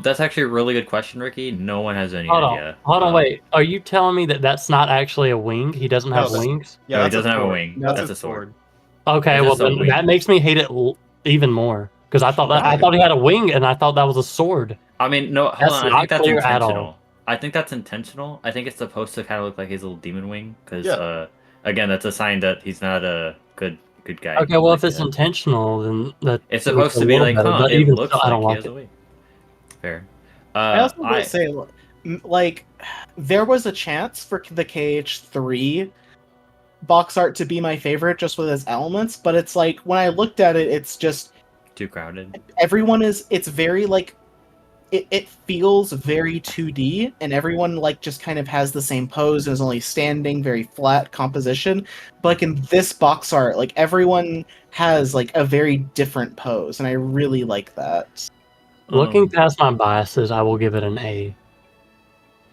That's actually a really good question, Ricky. No one has any Hold idea. on, hold on, wait. Are you telling me that that's not actually a wing? He doesn't No, have that's- wings? Yeah, No, he that's doesn't have a sword. wing. No. That's his a sword. Okay, It's well just a then wing. that makes me hate it even more because I Why? thought he had a wing and I thought that was a sword. I mean, no, hold That's on. I not think that's clear at all. intentional. I think that's intentional. I think it's supposed to kind of look like his little demon wing, because Yeah. again, that's a sign that he's not a good guy. Okay, well if Like, it's intentional, then that it's makes supposed it a to be little like, better. huh? But It even looks still, I like don't he like has it. a wing. Fair. I also want I to say, like, there was a chance for the KH3 box art to be my favorite just with its elements, but it's like when I looked at it, it's just too crowded. everyone is. It's very like it feels very 2D, and everyone like just kind of has the same pose and is only standing, very flat composition. But like in this box art, like everyone has like a very different pose, and I really like that. Looking past my biases, I will give it an A.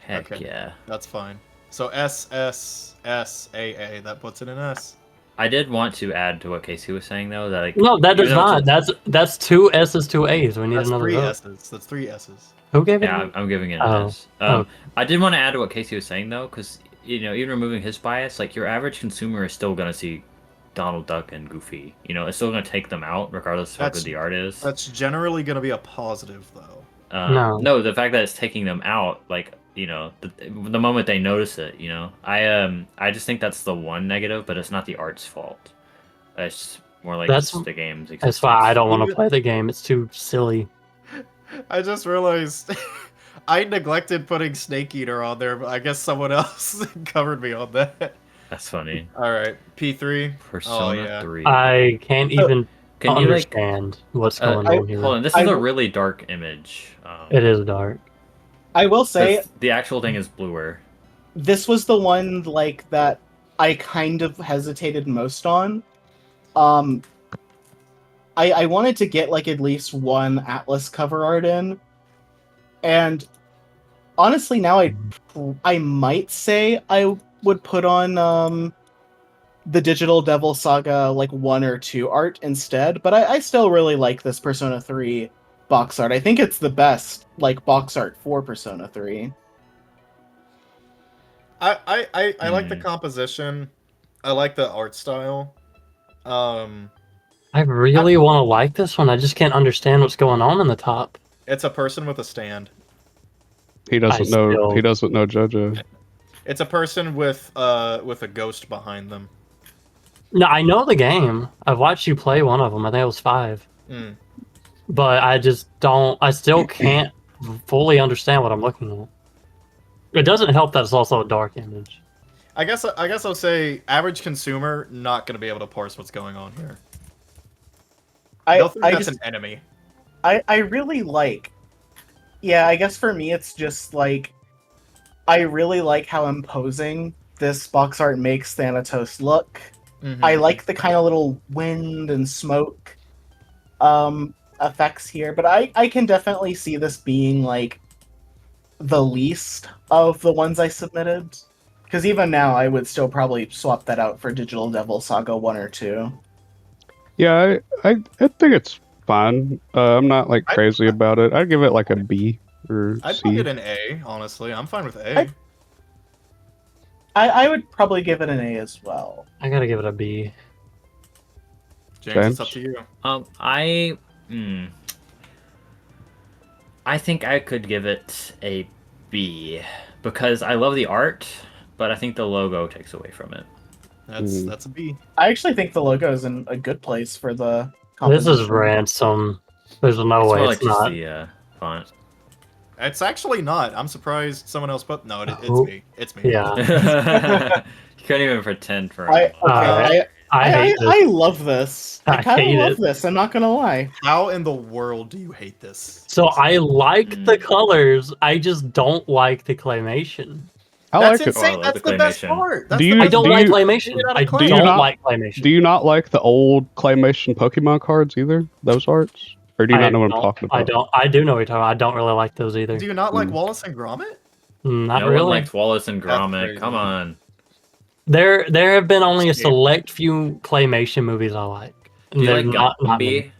Heck Okay. yeah. That's fine. So S S S A A. That puts it in S. I did want to add to what Casey was saying though, that like No, that does even though not. That's two S's, two A's. We need That's another three vote. S's. That's three S's. Who gave it? Yeah, an I'm giving it Oh. an S. Oh. I did want to add to what Casey was saying though, because even removing his bias, like your average consumer is still gonna see Donald Duck and Goofy. It's still gonna take them out regardless of how That's- good the art is. That's generally going to be a positive, though. No. The fact that it's taking them out, like the moment they notice it, I just think that's the one negative, but it's not the art's fault. It's more like That's- just the game's existence. That's why I don't want to Even- play the game. It's too silly. I just realized I neglected putting Snake Eater on there, but I guess someone else covered me on that. That's funny. All right, P3. Persona yeah. 3. I can't even Can you like understand what's going I- on here. hold on? This I is a w- really dark image. It is dark. I will say The actual thing is bluer. this was the one like that I kind of hesitated most on. I wanted to get like at least one Atlas cover art in, and honestly now I might say I would put on the Digital Devil Saga like 1 or 2 art instead, but I still really like this Persona 3 box art. I think it's the best like box art for Persona 3. I like the composition. I like the art style. I really want to like this one. I just can't understand what's going on in the top. It's a person with a stand. He doesn't know. He doesn't know JoJo. It's a person with a ghost behind them. No, I know the game. I've watched you play one of them. I think it was 5. Mm. But I just don't. I still can't fully understand what I'm looking at. It doesn't help that it's also a dark image. I guess I'll say average consumer not gonna be able to parse what's going on here. They'll think that's an enemy. I really like. Yeah, I guess for me it's just like I really like how imposing this box art makes Thanatos look. Mhm. I like the kind of little wind and smoke effects here, but I can definitely see this being like the least of the ones I submitted. Because even now, I would still probably swap that out for Digital Devil Saga 1 or 2. Yeah, I think it's fine. I'm not like crazy about it. I'd give it like a B or I'd C. put it an A, honestly. I'm fine with A. I would probably give it an A as well. I gotta give it a B. James, it's up to you. I think I could give it a B because I love the art, but I think the logo takes away from it. That's a B. I actually think the logo is in a good place for the This composition. is Ransom. There's no It's way more it's like just not. the font. It's actually not. I'm surprised someone else put. No, it's Who- me. It's me. Yeah. You couldn't even pretend for I, it. okay, I hate this. I love this. I I kind hate of love it. this. I'm not gonna lie. How in the world do you hate this? So I like the Mm. colors. I just don't like the claymation. I That's like it. Oh, I insane. love That's the the best claymation. part. That's Do the you- I best don't do like you- claymation. Get out of I clay. don't not- like claymation. Do you not like the old claymation Pokemon cards either? Those arts, or do you not know what I'm talking about? I don't. I do know what you're talking about. I don't really like those either. Do you not like Wallace and Gromit? Not No really. one likes Wallace and That's Gromit. crazy. Come on. There have been only a Steve. select few claymation movies I like. And Do you they're like not Gumby? many.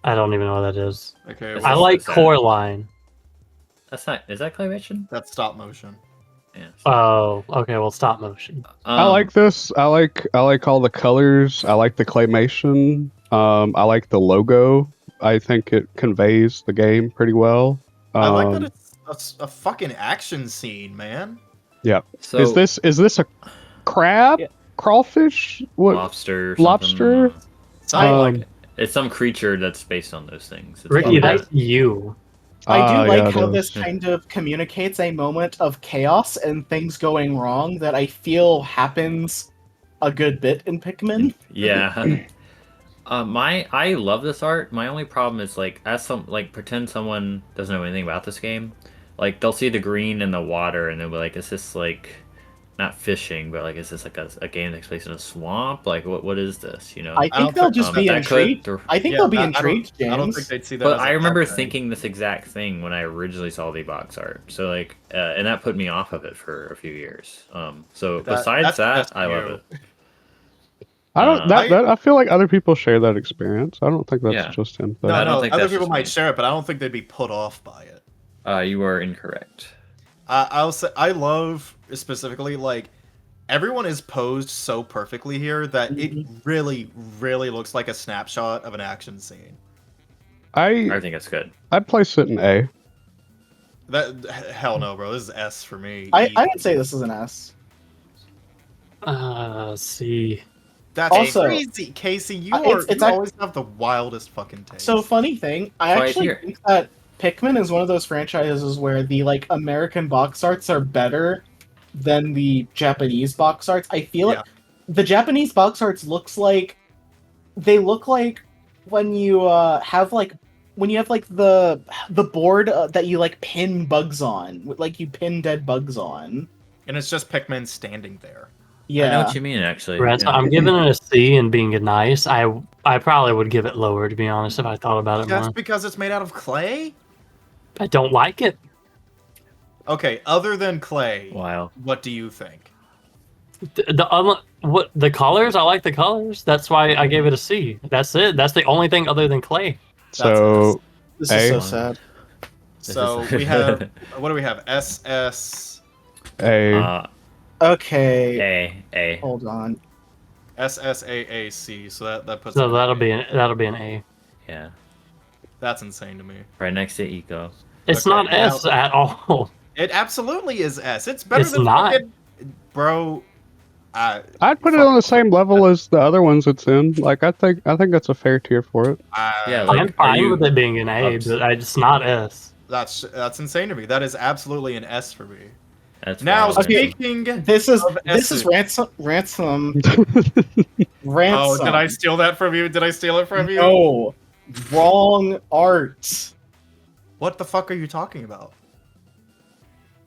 I don't even know what that is. Okay, Is I this like the sound? Coraline. That's not. Is that claymation? that's stop motion. Yeah. Oh, okay. Well, stop motion. I like this. I like all the colors. I like the claymation. I like the logo. I think it conveys the game pretty well. I like that it's a fucking action scene, man. Yeah. So Is this a crab? Yeah. Crawfish? What? lobster? Lobster? Something, Something like Um, it. it's some creature that's based on those things. It's Ricky, probably- that's you. I do like yeah, how it this is. kind of communicates a moment of chaos and things going wrong that I feel happens a good bit in Pikmin. Yeah. I love this art. My only problem is pretend someone doesn't know anything about this game. Like they'll see the green in the water and they'll be like, is this like not fishing, but like is this like a game that takes place in a swamp? Like what is this? You know? I don't think they'll think just that be that could- intrigued. I think they'll be intrigued, James. I don't think they'd see that. But as a I remember bad thing. thinking this exact thing when I originally saw the box art. So like, and that put me off of it for a few years. So besides that's that, I love you. it. I don't. I- I feel like other people share that experience. I don't think that's Yeah. just him. No, though. I don't no, think other that's people just might me. share it, but I don't think they'd be put off by it. You are incorrect. I'll say I love specifically like everyone is posed so perfectly here that it really, really looks like a snapshot of an action scene. I I think it's good. I'd place it in A. That hell no, bro. This is S for me. I would say this is an S. See. That's Also- crazy, Casey. You it's you ac- always have the wildest fucking taste. So funny thing, I Right actually here. think that Pikmin is one of those franchises where the like American box arts are better than the Japanese box arts. I feel Yeah. like the Japanese box arts they look like when you have like the board that you like pin bugs on, like you pin dead bugs on. and it's just Pikmin standing there. I know Yeah. what you mean, actually. Rats, Yeah. I'm giving it a C and being nice. I probably would give it lower, to be honest, if I thought about it That's more. because it's made out of clay. I don't like it. Okay, other than clay, Wow. what do you think? The colors? I like the colors. That's why I gave it a C. That's it. That's the only thing other than clay. So This A. is so sad. So is- we have what do we have? SS, A. Okay. A. Hold on. SSAAC. So that puts. So it in that'll A. be an A. Yeah. That's insane to me. Right next to Eco. It's Okay, not S at all. It absolutely is S. It's better It's than not. fucking bro. I'd put it on the same level as the other ones it's in. Like I think that's a fair tier for it. Yeah, I'm like, are fine you with it being an A, ups- but it's not S. That's insane to me. That is absolutely an S for me. That's Now wild. speaking. This is Of S's. ransom. Oh, did I steal that from you? Did I steal it from you? No, wrong art. What the fuck are you talking about?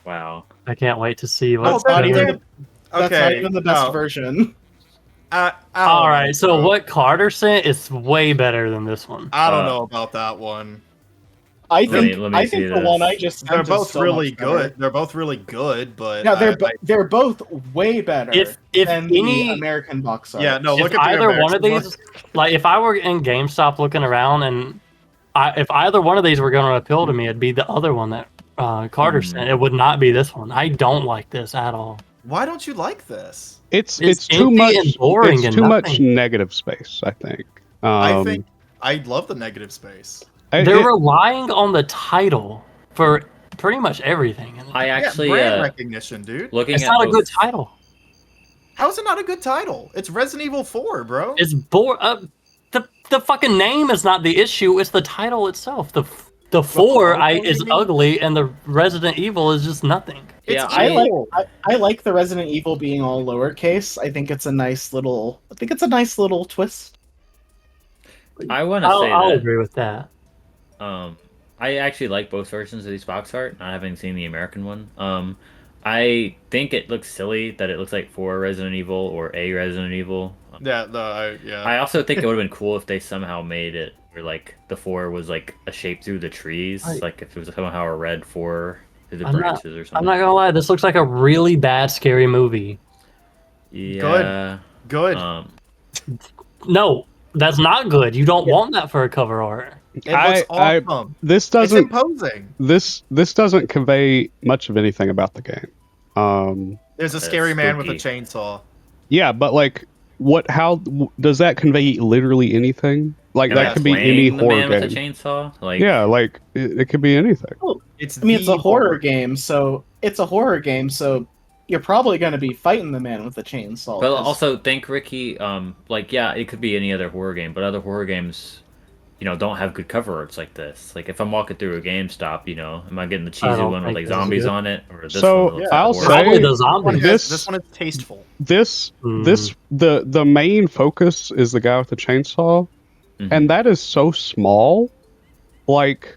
Wow. I can't wait to see Oh, what's not better. even That's not Okay, even the best no. version. I don't All know, right, so bro. what Carter sent is way better than this one. I don't know about that one. I Let think me I see think the this. one I just sent They're is both so really much better. good. They're both really good, but No, I- they're both way better If than any the American box art. yeah, no. Look if at the either one of American these, like if I were in GameStop looking around and if either one of these were going to appeal to me, it'd be the other one that Carter sent. It would not be this one. I don't like this at all. Why don't you like this? It's It's too empty much. and boring It's and too much nothing. negative space. I think. I think I love the negative space. They're relying on the title for pretty much everything. I actually yeah, brand recognition, dude. looking It's at not a both- good title. How is it not a good title? It's Resident Evil 4, bro. It's the fucking name is not the issue. It's the title itself. The four logo, is you mean? ugly, and the Resident Evil is just nothing. It's Yeah, evil. I like the Resident Evil being all lowercase. I think it's a nice little twist. I want to say I'll that agree with that. I actually like both versions of these box art, not having seen the American one. I think it looks silly that it looks like for Resident Evil or a Resident Evil. Yeah. I also think it would have been cool if they somehow made it where like the 4 was like a shape through the trees, like if it was somehow a red 4 through the branches or something. I'm not gonna lie. This looks like a really bad scary movie. Yeah. Good. Um, No, that's not good. You don't want that for a cover art. It looks awesome. This It's doesn't imposing. this doesn't convey much of anything about the game. There's a It's scary man with a spooky. chainsaw. Yeah, but like, how does that convey literally anything? Like Am that I could be any playing the horror man game. with a chainsaw? Like, Yeah, like it could be anything. It's I mean, it's the a horror game, so you're probably going to be fighting the man with the chainsaw. But 'cause- also think, Ricky, like, yeah, it could be any other horror game, but other horror games, don't have good cover arts like this. Like, if I'm walking through a GameStop, am I getting the cheesy don't one with think like this is zombies good. on it, or this So, one that looks I'll like say- horror? Probably the This one zombies. This- is tasteful. This Mm. the main focus is the guy with the chainsaw, Mhm. and that is so small. Like,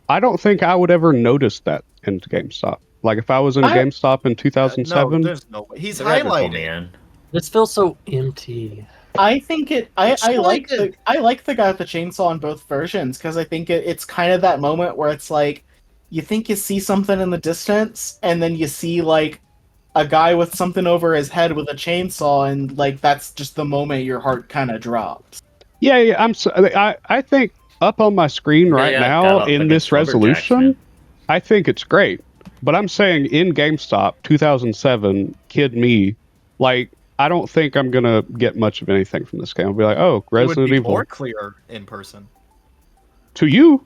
I don't think I would ever notice that in GameStop. Like, if I was in a I- GameStop in No, 2007, there's no way. He's The red was cool, highlighting. man. This feels so empty. I think I It's like like I like the guy with the chainsaw in both versions because I think it's kind of that moment where it's like you think you see something in the distance and then you see like a guy with something over his head with a chainsaw and like that's just the moment your heart kind of drops. yeah, I think up on my screen right Yeah, now got up in against this lumberjacks, resolution, man. I think it's great. But I'm saying in GameStop 2007, kid me, like, I don't think I'm gonna get much of anything from this game. I'll be like, oh, It would Resident be Evil. more clear in person. To you,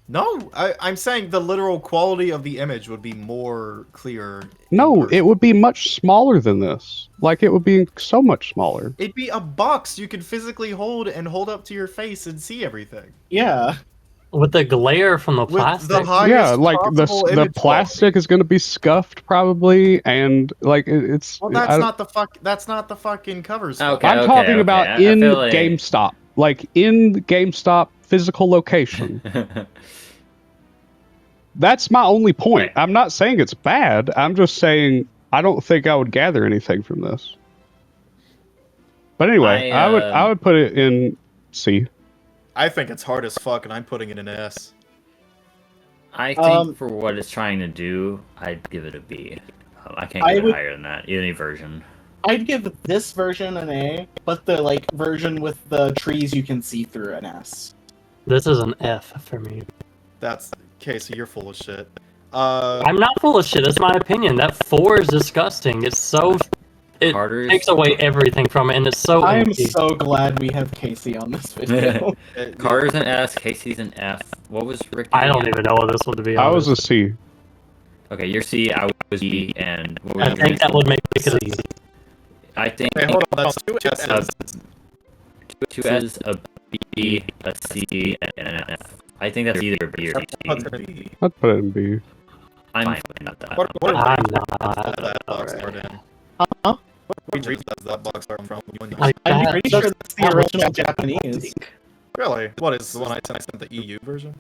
No, I'm saying the literal quality of the image would be more clear. in no, person. it would be much smaller than this. Like, it would be so much smaller. It'd be a box you could physically hold up to your face and see everything. Yeah. With the glare from the With plastic. the highest Yeah, like possible the image plastic is going to be scuffed probably, and like it's. quality. Well, I- that's not the fucking covers. Okay. I'm talking about I in feel like- GameStop, like in the GameStop physical location. That's my only point. Right. I'm not saying it's bad. I'm just saying I don't think I would gather anything from this. But anyway, I would put it in C. I think it's hard as fuck, and I'm putting it in S. I think for what it's trying to do, I'd give it a B. I can't give it higher than that. Any version. I'd give this version an A, but the like version with the trees you can see through an S. This is an F for me. That's Casey. You're full of shit. I'm not full of shit. It's my opinion. That 4 is disgusting. It's so. It Carter's- takes away everything from it, and it's so I am empty. so glad we have Casey on this video. Carter's an S, Casey's an F. What was Ricky? I don't even know what this would be. I was honest. a C. Okay, you're C, I was B, and what was I your think that would make it a C. I think Wait, hold on. That's two S's. two S's, a B, a C, and an F. I think that's either B or C. I'd put it in B. I'm fine with that. What I'm region not. does that box Alright. art in? Huh? What region does that box art from? Like I'm that- pretty sure that's the that original looks Japanese. Really? What is the one I sent the EU version?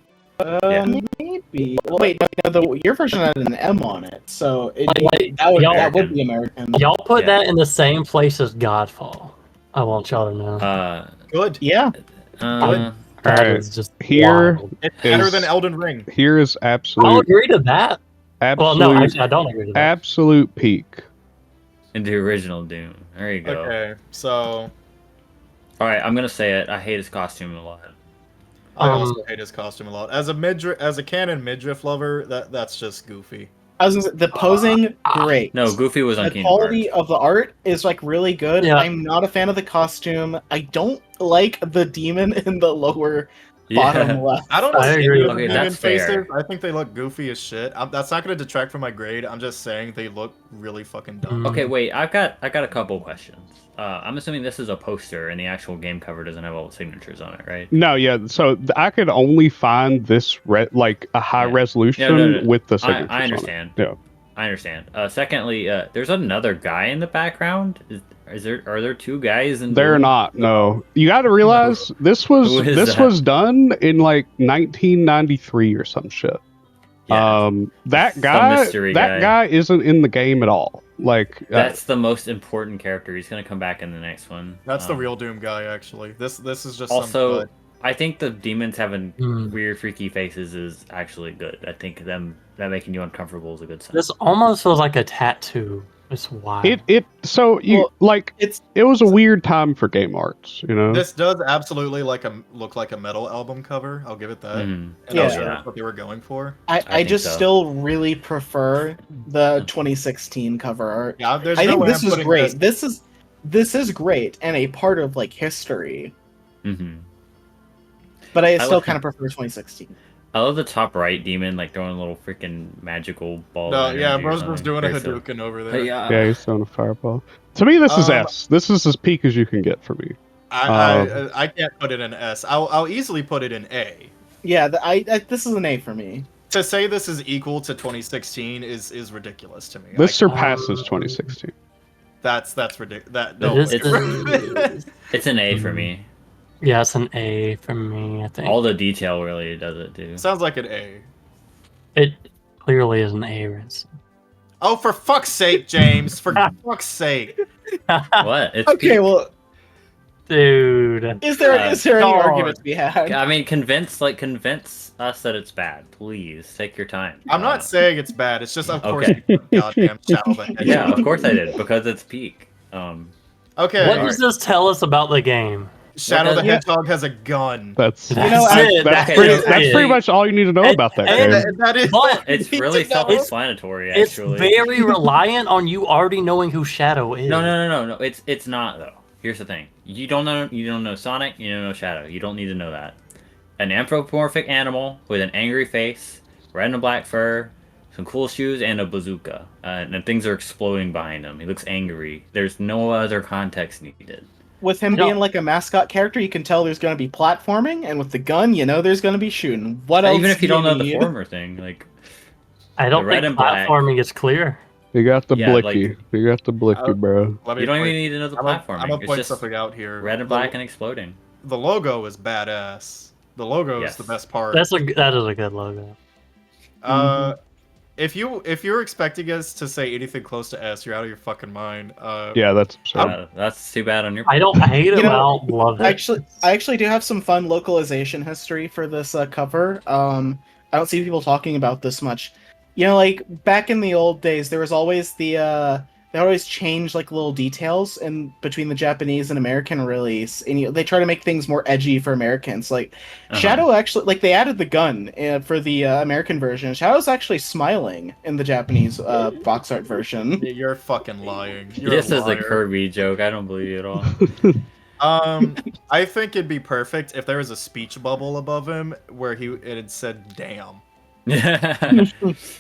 Maybe. Well, wait, no, your version had an M on it, so Like, that would be American. Y'all put Yeah. that in the same place as Godfall. I want y'all to know. Good. Yeah. That Alright, is just here- wild. It's better Is- than Elden Ring. Here is I'll absolute, agree to that. Well, no, absolute, actually, I don't agree to that. absolute peak. In the original Doom. There you go. Okay, so Alright, I'm gonna say it. I hate his costume a lot. I Um, also hate his costume a lot. As a canon midriff lover, that's just goofy. I was gonna say, the posing, great. No, Goofy was The on Kingdom quality Hearts. of the art is like really good. Yeah. I'm not a fan of the costume. I don't like the demon in the lower bottom left. I don't I know. agree with Okay, Demon that's fair. faces. I think they look goofy as shit. That's not going to detract from my grade. I'm just saying they look really fucking dumb. Mm. Okay, wait. I've got a couple questions. I'm assuming this is a poster, and the actual game cover doesn't have all the signatures on it, right? No, yeah. So I could only find this like a high Yeah. resolution No. with the signatures. I on it. understand. Yeah. I understand. Secondly, there's another guy in the background. Are there two guys in? They're blue? not. No, you got to realize this was Who is this that? was done in like 1993 or some shit. Yeah, That Some guy, mystery that guy. guy isn't in the game at all. Like that's the most important character. He's gonna come back in the next one. That's the real Doom guy, actually. This is just Also, some I think the demons having Mm. weird, freaky faces is actually good. I think that making you uncomfortable is a good sign. This almost feels like a tattoo. It's wild. It's it was a weird time for game arts, you know. This does absolutely look like a metal album cover. I'll give it that. Mhm. And I'm Yeah. sure that's what they were going for. I think just so. still really prefer the 2016 cover art. Yeah, there's I no think way this I'm is putting great. This is great and a part of like history. Mhm. But I I still like kind of prefer 2016. I love the top right demon like throwing a little freaking magical ball. No, of yeah, energy or Bros was something. doing a Very silly. Hadouken over But there. Yeah, he's throwing a fireball. To me, this is S. This is as peak as you can get for me. I can't put it in S. I'll easily put it in A. Yeah, this is an A for me. To say this is equal to 2016 is ridiculous to me. This I can't- surpasses 2016. That's ridiculous. That It no. is- way. It's an A for me. Yeah, it's an A for me, I think. All the detail really does it too. Sounds like an A. It clearly is an A, Riz. Oh, for fuck's sake, James! For fuck's sake! What? It's Okay, peak. well, Dude. is there any God. argument to be had? I mean, convince us that it's bad. Please take your time. I'm not saying it's bad. It's just, of course, Okay. you put goddamn Shadow the Hedgehog. Yeah, of course I did because it's peak. Okay. What does this tell us about the game? Shadow the Yeah. Hedgehog has a gun. That's That's know, it. that's Okay, pretty, that's that's it. pretty much all you need to know about that and- game. That is. But It's Need really to know. self-explanatory, it's actually. very reliant on you already knowing who Shadow is. No. It's not though. Here's the thing: you don't know Sonic, you don't know Shadow. You don't need to know that. An anthropomorphic animal with an angry face, red and black fur, some cool shoes, and a bazooka. And things are exploding behind him. He looks angry. There's no other context needed. With him No. being like a mascot character, you can tell there's going to be platforming, and with the gun, you know there's going to be shooting. What else? Even if you do don't know the need? former thing, like I don't The red think and black. platforming is clear. You got the Yeah, blicky. like- You got the blicky, bro. Let me you don't point- even need to know the I'm platforming. gonna It's point just something out here. red and black and exploding. The logo is badass. The logo Yes. is the best part. That is a good logo. If you're expecting us to say anything close to S, you're out of your fucking mind. Yeah, that's absurd. That's too bad on your. I don't hate it, You but I know, don't love it. I actually do have some fun localization history for this cover. I don't see people talking about this much. You know, like back in the old days, there was always they always change like little details in between the Japanese and American release, and they try to make things more edgy for Americans. Like Shadow actually, like they added the gun for the American version. Shadow's actually smiling in the Japanese box art version. You're fucking lying. You're This a is a liar. Kirby joke. I don't believe you at all. I think it'd be perfect if there was a speech bubble above him where it had said "damn."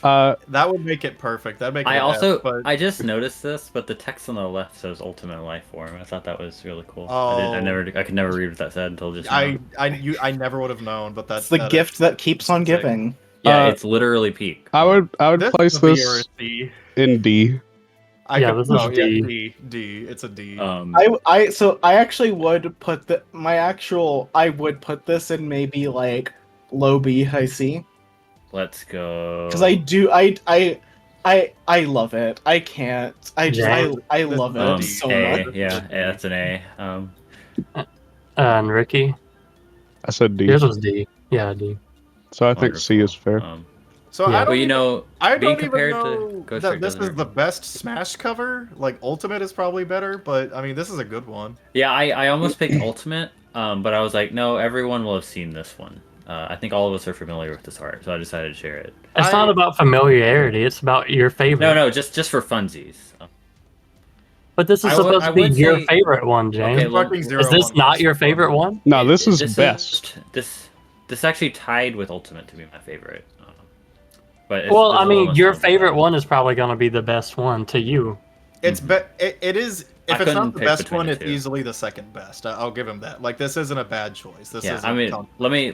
Uh, That would make it perfect. That'd make it. I an also F, but I just noticed this, but the text on the left says Ultimate Life Form. I thought that was really cool. Oh. I could never read what that said until just now. I never would have known, but that's It's the gift that keeps on sick. giving. Yeah, Uh, it's literally peak. I would This place is a B or a this C. in D. Yeah, this is no, D. Yeah, D. It's a D. I actually would put I would put this in maybe like low B, high C. Let's go. Because I love it. I can't. I love it so A. much. Yeah, that's an A. And Ricky, I said D. yours was D. Yeah, D. So I think C is fair. So yeah. I don't. Well, you even- know, I being don't even compared know to Ghost that Trick this doesn't is the hurt. best Smash cover. Like Ultimate is probably better, but I mean this is a good one. Yeah, I almost picked Ultimate, but I was like, no, everyone will have seen this one. I think all of us are familiar with this art, so I decided to share it. It's not about familiarity. It's about your favorite. No, just for funsies. But this is I would- supposed I to be would your say- favorite one, James. Okay, well, Fucking Is 0-1 this not was your fun. favorite one? No, this is best. This actually tied with Ultimate to be my favorite. But Well, there's I a little mean, your nostalgia favorite there. one is probably going to be the best one to you. It is. I If it's couldn't not the pick best between one, the it's two. easily the second best. I'll give him that. Like this isn't a bad choice. This Yeah, is. I mean,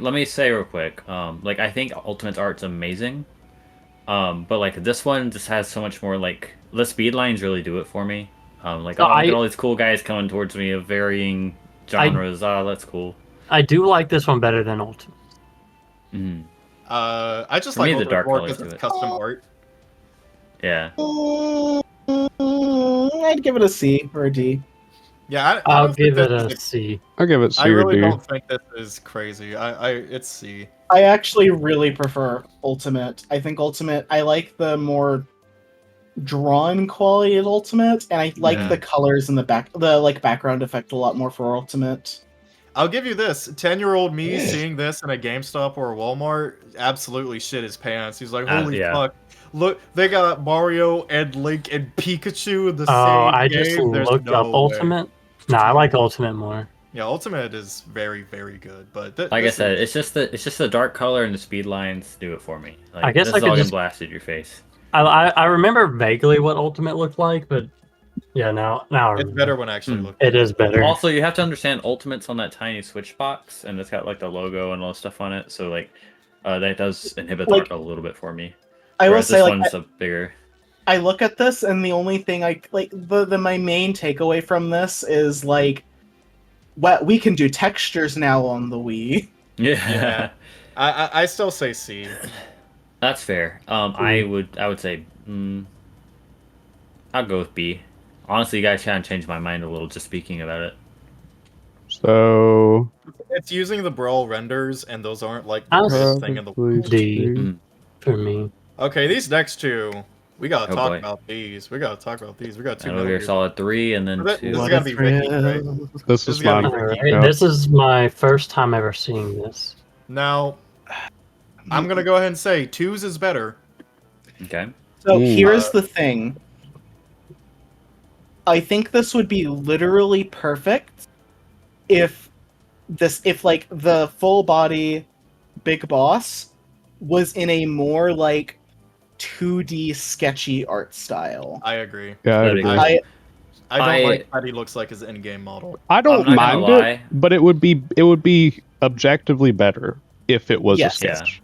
let me say real quick. Like I think Ultimate's art's amazing. But like this one just has so much more. Like the speed lines really do it for me. Like No, oh, look I- at all these cool guys coming towards me of varying genres. That's cool. I do like this one better than Ultimate. Mhm. I just For like me, the Ultimate dark more colors because do it's it. custom art. Yeah. I'd give it a C or a D. Yeah, I I'll don't think give it this a is- C. I'll give it C I or really D. don't think this is crazy. It's C. I actually really prefer Ultimate. I think Ultimate. I like the more drawn quality of Ultimate, and I like Yeah. the colors in the background effect a lot more for Ultimate. I'll give you this: 10-year-old me seeing this in a GameStop or a Walmart absolutely shit his pants. He's like, "Holy yeah. fuck! Look, they got Mario and Link and Pikachu in the Oh, same I game." just There's looked no up way. Ultimate. Nah, I like Ultimate more. Yeah, Ultimate is very, very good, but Like I said, it's just the dark color and the speed lines do it for me. Like, I guess this I is could all getting just- blasted in your face. I remember vaguely what Ultimate looked like, but yeah, now I it's remember. better when I actually look. It is better. Also, you have to understand Ultimate's on that tiny Switch box, and it's got like the logo and all the stuff on it. So like, that does inhibit Like, a little bit for me. I will Whereas say, this like, one's a bigger. I look at this, and the only thing I like my main takeaway from this is like, well, we can do textures now on the Wii. Yeah, I still say C. that's fair. I would say, I'll go with B. Honestly, you guys kind of changed my mind a little just speaking about it. So It's using the Brawl renders, and those aren't like the Honestly, greatest thing in the probably world. D. C. For me. Okay, these next two, we gotta Oh, talk boy. about these. We gotta talk about these. We got two Metal Metal Gear Gear. Solid 3 and then This 2. is What gotta a be Ricky, right? thrill. This This is is gotta mine. be Alright, Ricky. Yeah. this is my first time ever seeing this. Now, I'm gonna go ahead and say twos is better. Okay. So Mm. here's the thing. I think this would be literally perfect if like the full body Big Boss was in a more like 2D sketchy art style. I agree. Yeah, I That'd be agree. cool. I don't I- like that he looks like his in-game model. I I'm don't not gonna mind lie. it, but it would be objectively better if it was Yes. a sketch.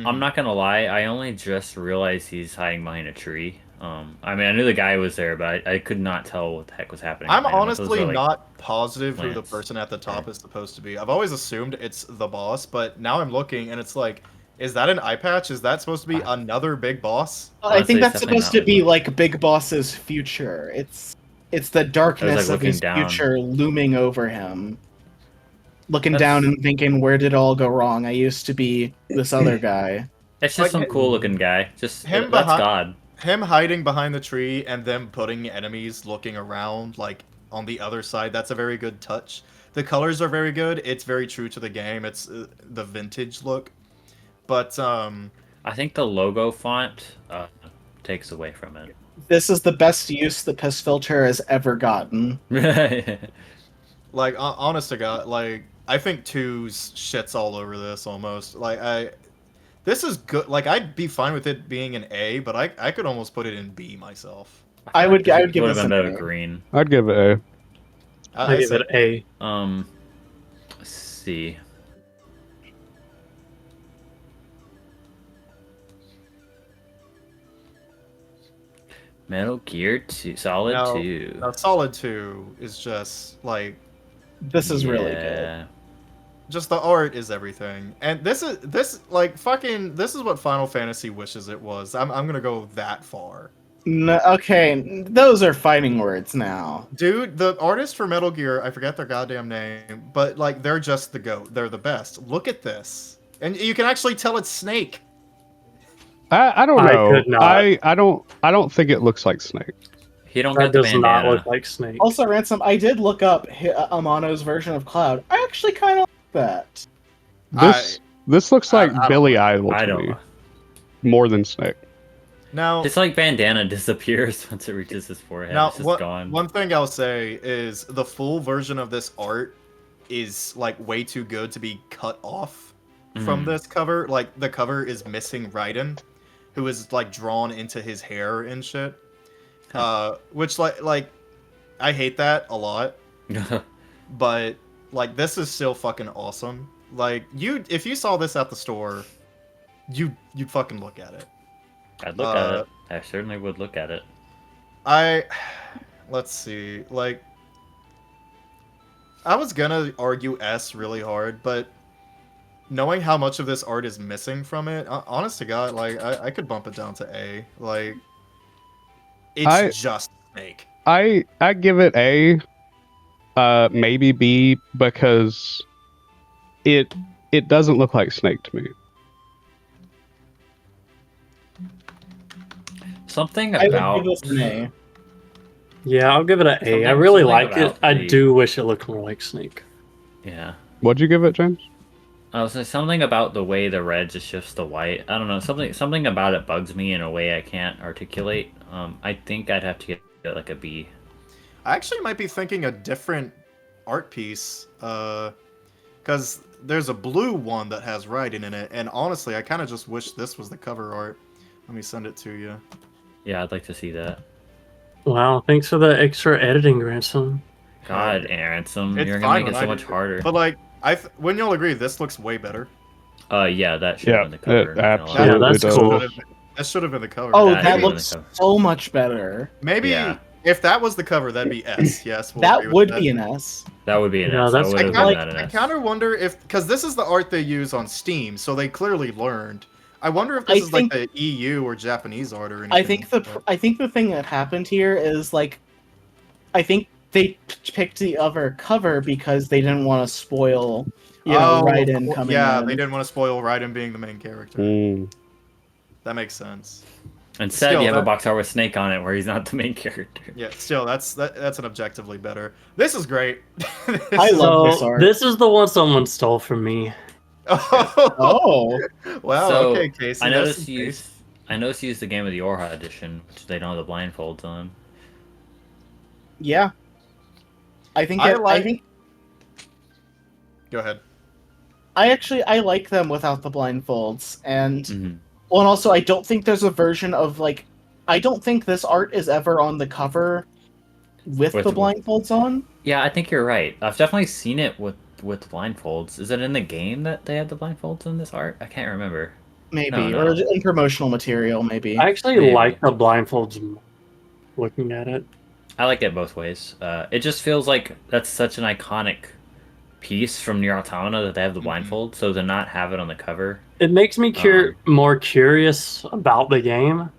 I'm not gonna lie, I only just realized he's hiding behind a tree. I mean, I knew the guy was there, but I could not tell what the heck was happening. I'm behind him. Those honestly are, like, not positive who the plants. person at the top is supposed to be. I've always assumed it's the boss, but now I'm looking and it's like, is that an eye patch? Is that supposed to be another big boss? I Honestly, think it's that's definitely supposed to not be like- like Big Boss's future. It's the darkness of looking his down. future looming over him. Looking That's- down and thinking, where did it all go wrong? I used to be this other guy. It's just Like, some cool looking guy. Just him that's behi- God. Him hiding behind the tree and them putting enemies looking around, like, on the other side, that's a very good touch. The colors are very good. It's very true to the game. It's the vintage look. But, I think the logo font takes away from it. This is the best use the piss filter has ever gotten. like, honest to God, like, I think twos shits all over this almost. This is good. Like, I'd be fine with it being an A, but I could almost put it in B myself. I would give would this have been an better A. green. I'd give it A. I give say- it A. C. Metal Gear 2, Solid Now- 2. Now, Solid 2 is just, like, This is really good. Yeah. just the art is everything. And this is what Final Fantasy wishes it was. I'm gonna go that far. No, okay, those are fighting words now. Dude, the artist for Metal Gear, I forget their goddamn name, but like they're just the GOAT. They're the best. Look at this. And you can actually tell it's Snake. I don't I know. could not. I don't think it looks like Snake. He don't That get the does not bandana. look like Snake. Also, Ransom, I did look up Amano's version of Cloud. I actually kind of like that. This looks like I don't Billy like Idol I to me don't. more than Snake. Now, It's like bandana disappears once it reaches his forehead. now It's just gone. one thing I'll say is the full version of this art is like way too good to be cut off from this cover. Like the cover is missing Raiden, who is like drawn into his hair and shit. Which like I hate that a lot, but like this is still fucking awesome. Like if you saw this at the store, you'd fucking look at it. I'd look at it. I certainly would look at it. Let's see, like I was gonna argue S really hard, but knowing how much of this art is missing from it, honest to God, like I could bump it down to A. Like it's just Snake. I give it A, maybe B, because it doesn't look like Snake to me. Something I would about give this an A. Yeah, I'll give it an A. I Something- really something like it. about I the- do wish it looked more like Snake. yeah. What'd you give it, James? I was like something about the way the red just shifts to white. I don't know. Something about it bugs me in a way I can't articulate. I think I'd have to get like a B. I actually might be thinking a different art piece, because there's a blue one that has writing in it, and honestly, I kind of just wish this was the cover art. Let me send it to you. Yeah, I'd like to see that. Wow, thanks for the extra editing, grandson. God, Ransom, It's you're fine gonna make when it I so do much it. harder. But like, wouldn't y'all agree this looks way better? Yeah, that should have been the cover. it not gonna lie. absolutely Yeah, that's does. cool. That should have been the cover. Oh, That that is really looks tough. so much better. Maybe Yeah. if that was the cover, that'd be S. Yes, we'll agree That with would that. be an S. That would be an Yeah, S. that's I would have cool. given that an I S. kind of wonder if, because this is the art they use on Steam, so they clearly learned. I wonder if I this is think- like the EU or Japanese art or anything. I think the thing that happened here is like, I think they picked the other cover because they didn't want to spoil, Raiden coming yeah, in. they didn't want to spoil Raiden being the main character. Mm. That makes sense. Instead, Still, you have a that- box art with Snake on it where he's not the main character. Yeah, still, that's an objectively better. This is great. I love this So art. this is the one someone stole from me. Oh, Wow. So, Okay, Casey. I that's noticed some you. taste. I noticed you used the Game of the Orha edition, which they don't have the blindfolds on. yeah. I think I I think Go ahead. I like them without the blindfolds, and Mhm. well, and also I don't think there's a version of like, I don't think this art is ever on the cover with With the the- blindfolds on. Yeah, I think you're right. I've definitely seen it with blindfolds. Is it in the game that they had the blindfolds in this art? I can't remember. Maybe, No. or in promotional material, maybe. I actually Maybe. like the blindfolds more, looking at it. I like it both ways. It just feels like that's such an iconic piece from Nier Automata that they have the blindfold, so to not have it on the cover. It makes me more curious about the game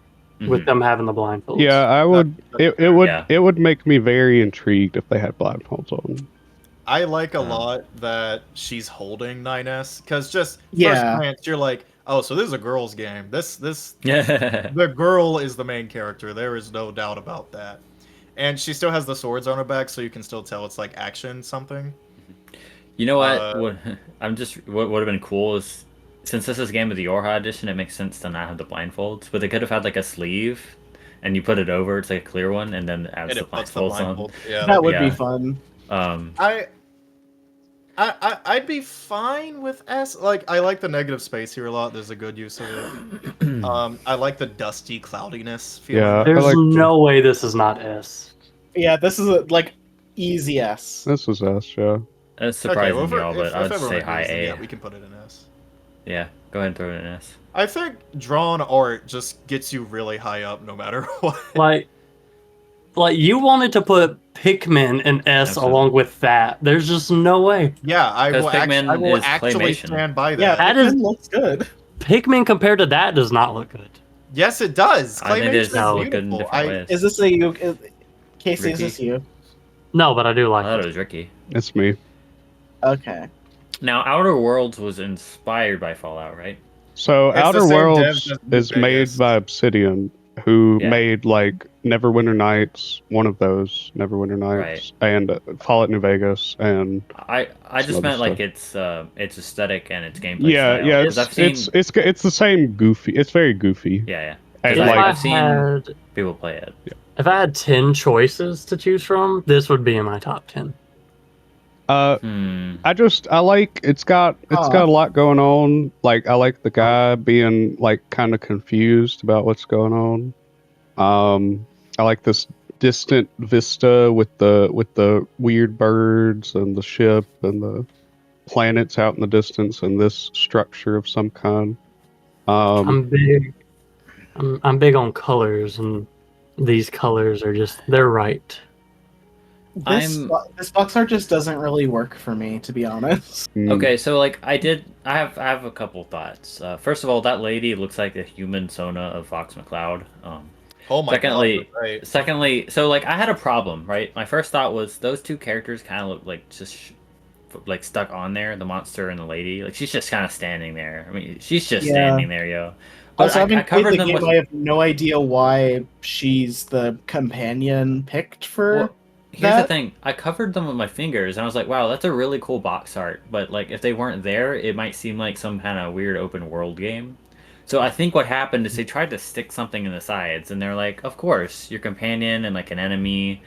with Mhm. them having the blindfolds. Yeah, I would. It would. Yeah. It would make me very intrigued if they had blindfolds on. I like a lot that she's holding 9S, because just first Yeah. glance, you're like, oh, so this is a girl's game. This Yeah. the girl is the main character. There is no doubt about that. And she still has the swords on her back, so you can still tell it's like action something. You know what? What would have been cool is, since this is Game of the Orha edition, it makes sense to not have the blindfolds. But they could have had like a sleeve, and you put it over. It's like a clear one, and then adds And the it puts the blindfolds on. blindfold. Yeah, That would be yeah. fun. I'd be fine with S. Like, I like the negative space here a lot. There's a good use of it. I like the dusty cloudiness feeling. Yeah. There's I like no way this is not S. Yeah, this is like easy S. This was us, yeah. It's surprising well, y'all, but I would everyone say high agrees, then A. yeah, we can put it in S. Yeah, go ahead and throw it in S. I think drawn art just gets you really high up no matter what. Like you wanted to put Pikmin in S Absolutely. along with that. There's just no way. Yeah, I Because will, Pikmin I will is actually claymation. stand by Yeah, that. That is- Pikmin looks good. Pikmin compared to that does not look good. Yes, it does. I think it Claymation is is no, look good in beautiful. different ways. Is this a you? Casey, is Ricky? this you? No, but I do I like thought it it. was Ricky. It's me. Okay. Now, Outer Worlds was inspired by Fallout, right? So It's the Outer same Worlds devs as is made Vegas. by Obsidian, who Yeah. made like Neverwinter Nights, one of those Neverwinter Nights, and Fallout New Vegas, and I just Some meant other like its aesthetic and its gameplay yeah, style. yeah, 'Cause it's I've seen, it's the same goofy. It's very goofy. yeah. And Because If like, I I've seen had people play it. if I had 10 choices to choose from, this would be in my top 10. I like it's got a lot going on. Like I like the guy being like kind of confused about what's going on. I like this distant vista with the weird birds and the ship and the planets out in the distance and this structure of some kind. I'm big on colors, and these colors are they're right. This box art just doesn't really work for me, to be honest. Okay, so like I have a couple thoughts. First of all, that lady looks like a human Sona of Fox McCloud. Oh my secondly, god. Right. Secondly, so like I had a problem, right? My first thought was those two characters kind of look like just like stuck on there, the monster and the lady. Like she's just kind of standing there. I mean, she's just Yeah. standing there, yo. But Also, having played covered the them game, with. I have no idea why she's the companion picked for Well, here's the that. thing. I covered them with my fingers, and I was like, "Wow, that's a really cool box art." But like, if they weren't there, it might seem like some kind of weird open world game. So I think what happened is they tried to stick something in the sides, and they're like, "Of course, your companion and like an enemy."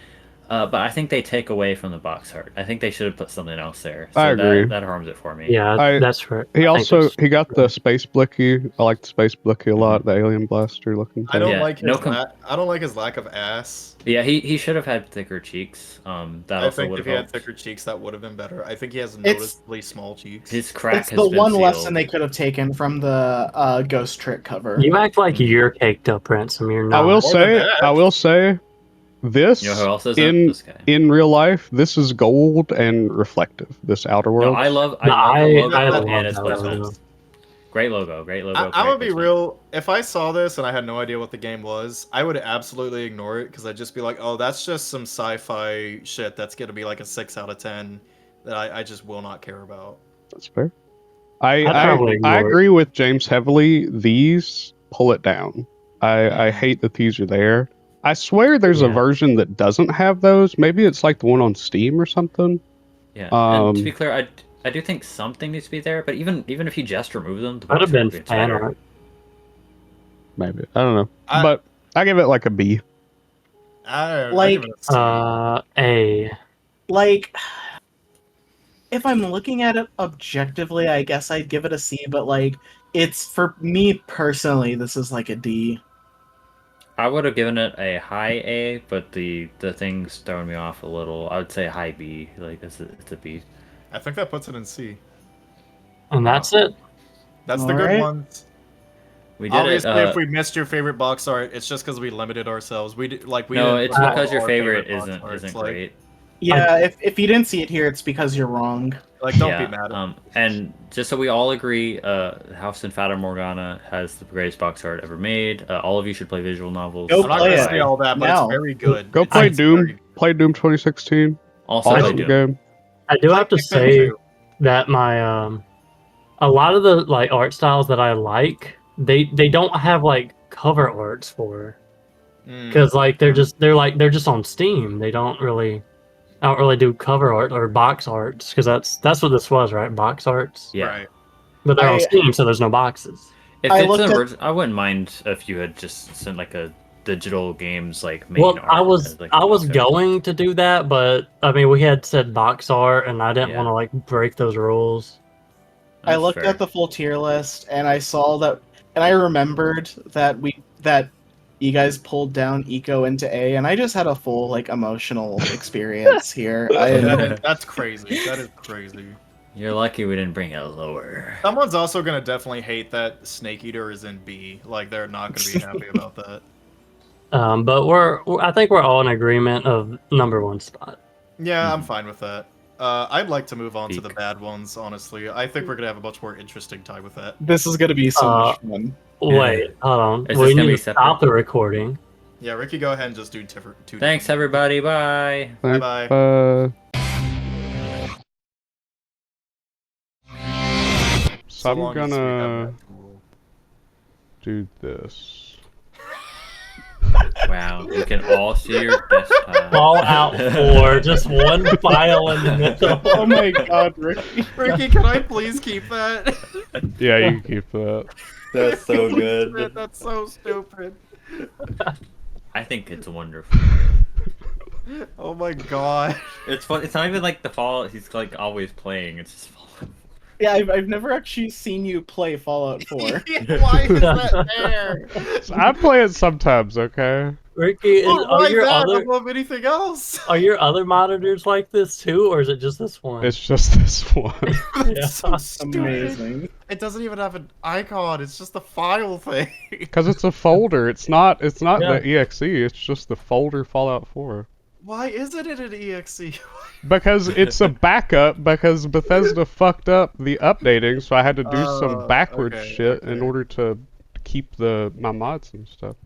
But I think they take away from the box art. I think they should have put something else there. I So agree. that harms it for me. Yeah, that's right. He I think also that's- he got the space blicky. I like the space blicky a lot. The alien blaster looking I thing. don't Yeah, like his no com- I don't like his lack of ass. Yeah, he should have had thicker cheeks. That I also think would if have he had helped. thicker cheeks, that would have been better. I think he has It's- noticeably small cheeks. His crack It's has the been one sealed. lesson they could have taken from the Ghost Trick cover. You act like you're caked up, Ransom. You're not. I will More than say, that. I will say, this You know who else is in this guy? in real life, this is gold and reflective. This Outer No, World. I love No, the I logo love and its that placement. logo. Great logo, great logo. I'm great gonna be placement. real. If I saw this and I had no idea what the game was, I would absolutely ignore it because I'd just be like, "Oh, that's just some sci-fi shit. That's gonna be like a 6 out of 10 that I just will not care about." That's fair. I I'd I, probably I ignore it. agree with James heavily. These pull it down. I hate that these are there. I swear there's a Yeah. version that doesn't have those. Maybe it's like the one on Steam or something. Yeah, and to be Um, clear, I do think something needs to be there, but even if you just remove them, the That'd have box been would be fan better. art. Maybe I don't know, I- but I give it like a B. I give it a C. A. Like, if I'm looking at it objectively, I guess I'd give it a C, but like, it's for me personally, this is like a D. I would have given it a high A, but the thing's throwing me off a little. I would say high B. Like it's a B. I think that puts it in C. And that's it. That's the Alright. good ones. We did Obviously, it. if we missed your favorite box art, it's just because we limited ourselves. We did, like we. No, didn't it's put all because your our favorite box isn't arts, like- great. Yeah, if you didn't see it here, it's because you're wrong. Like, don't Yeah, be mad. and just so we all agree, House and Fata Morgana has the greatest box art ever made. All of you should play visual novels. Go I'm not play gonna it. say all that, but now. it's very good. Go It's play very Doom. good. Play Doom 2016. Also, Awesome play Doom. game. I do have to Like, say too. that my a lot of the like art styles that I like, they don't have like cover arts for, Mm. because like they're just on Steam. They don't really. I don't really do cover art or box arts because that's what this was, right? Box arts. Yeah. Right. But they're on I- Steam, so there's no boxes. If I it's looked an at- I wouldn't mind if you had just sent like a digital games like main Well, art. I was as, like, I was box art. going to do that, but I mean, we had said box art, and I didn't Yeah. want to like break those rules. I That's looked fair. at the full tier list and I saw that, and I remembered that you guys pulled down Eco into A, and I just had a full like emotional experience here. That's crazy. That is crazy. You're lucky we didn't bring it lower. Someone's also gonna definitely hate that Snake Eater is in B. Like, they're not gonna be happy about that. But I think we're all in agreement of number one spot. Yeah, I'm fine with that. I'd like to move on to the Peak. bad ones, honestly. I think we're gonna have a much more interesting time with that. This is gonna be so much fun. Wait, hold on. Is We this gonna need be to separate? stop the recording. Yeah, Ricky, go ahead and just do two. Thanks everybody. Bye. Bye-bye. So I'm long as we have gonna that tool. do this. Wow, we can all see your desktop. Fallout 4, just one file in the middle. Oh my god, Ricky. Ricky, can I please keep that? Yeah, you can keep that. That's so good. That's so stupid. I think it's wonderful. Oh my god. It's fun. It's not even like the Fallout he's like always playing. It's just Fallout. Yeah, I've never actually seen you play Fallout 4. Why is that there? I play it sometimes, okay? Ricky, Why are is your that other above anything else? are your other monitors like this too, or is it just this one? It's just this one. Yeah. It's so stupid. Amazing. It doesn't even have an icon. It's just a file thing. Because it's a folder. It's not Yeah. the exe. It's just the folder Fallout 4. Why isn't it an exe? Because it's a backup. Because Bethesda fucked up the updating, so I had to do some backward okay, shit in okay. order to keep my mods and stuff.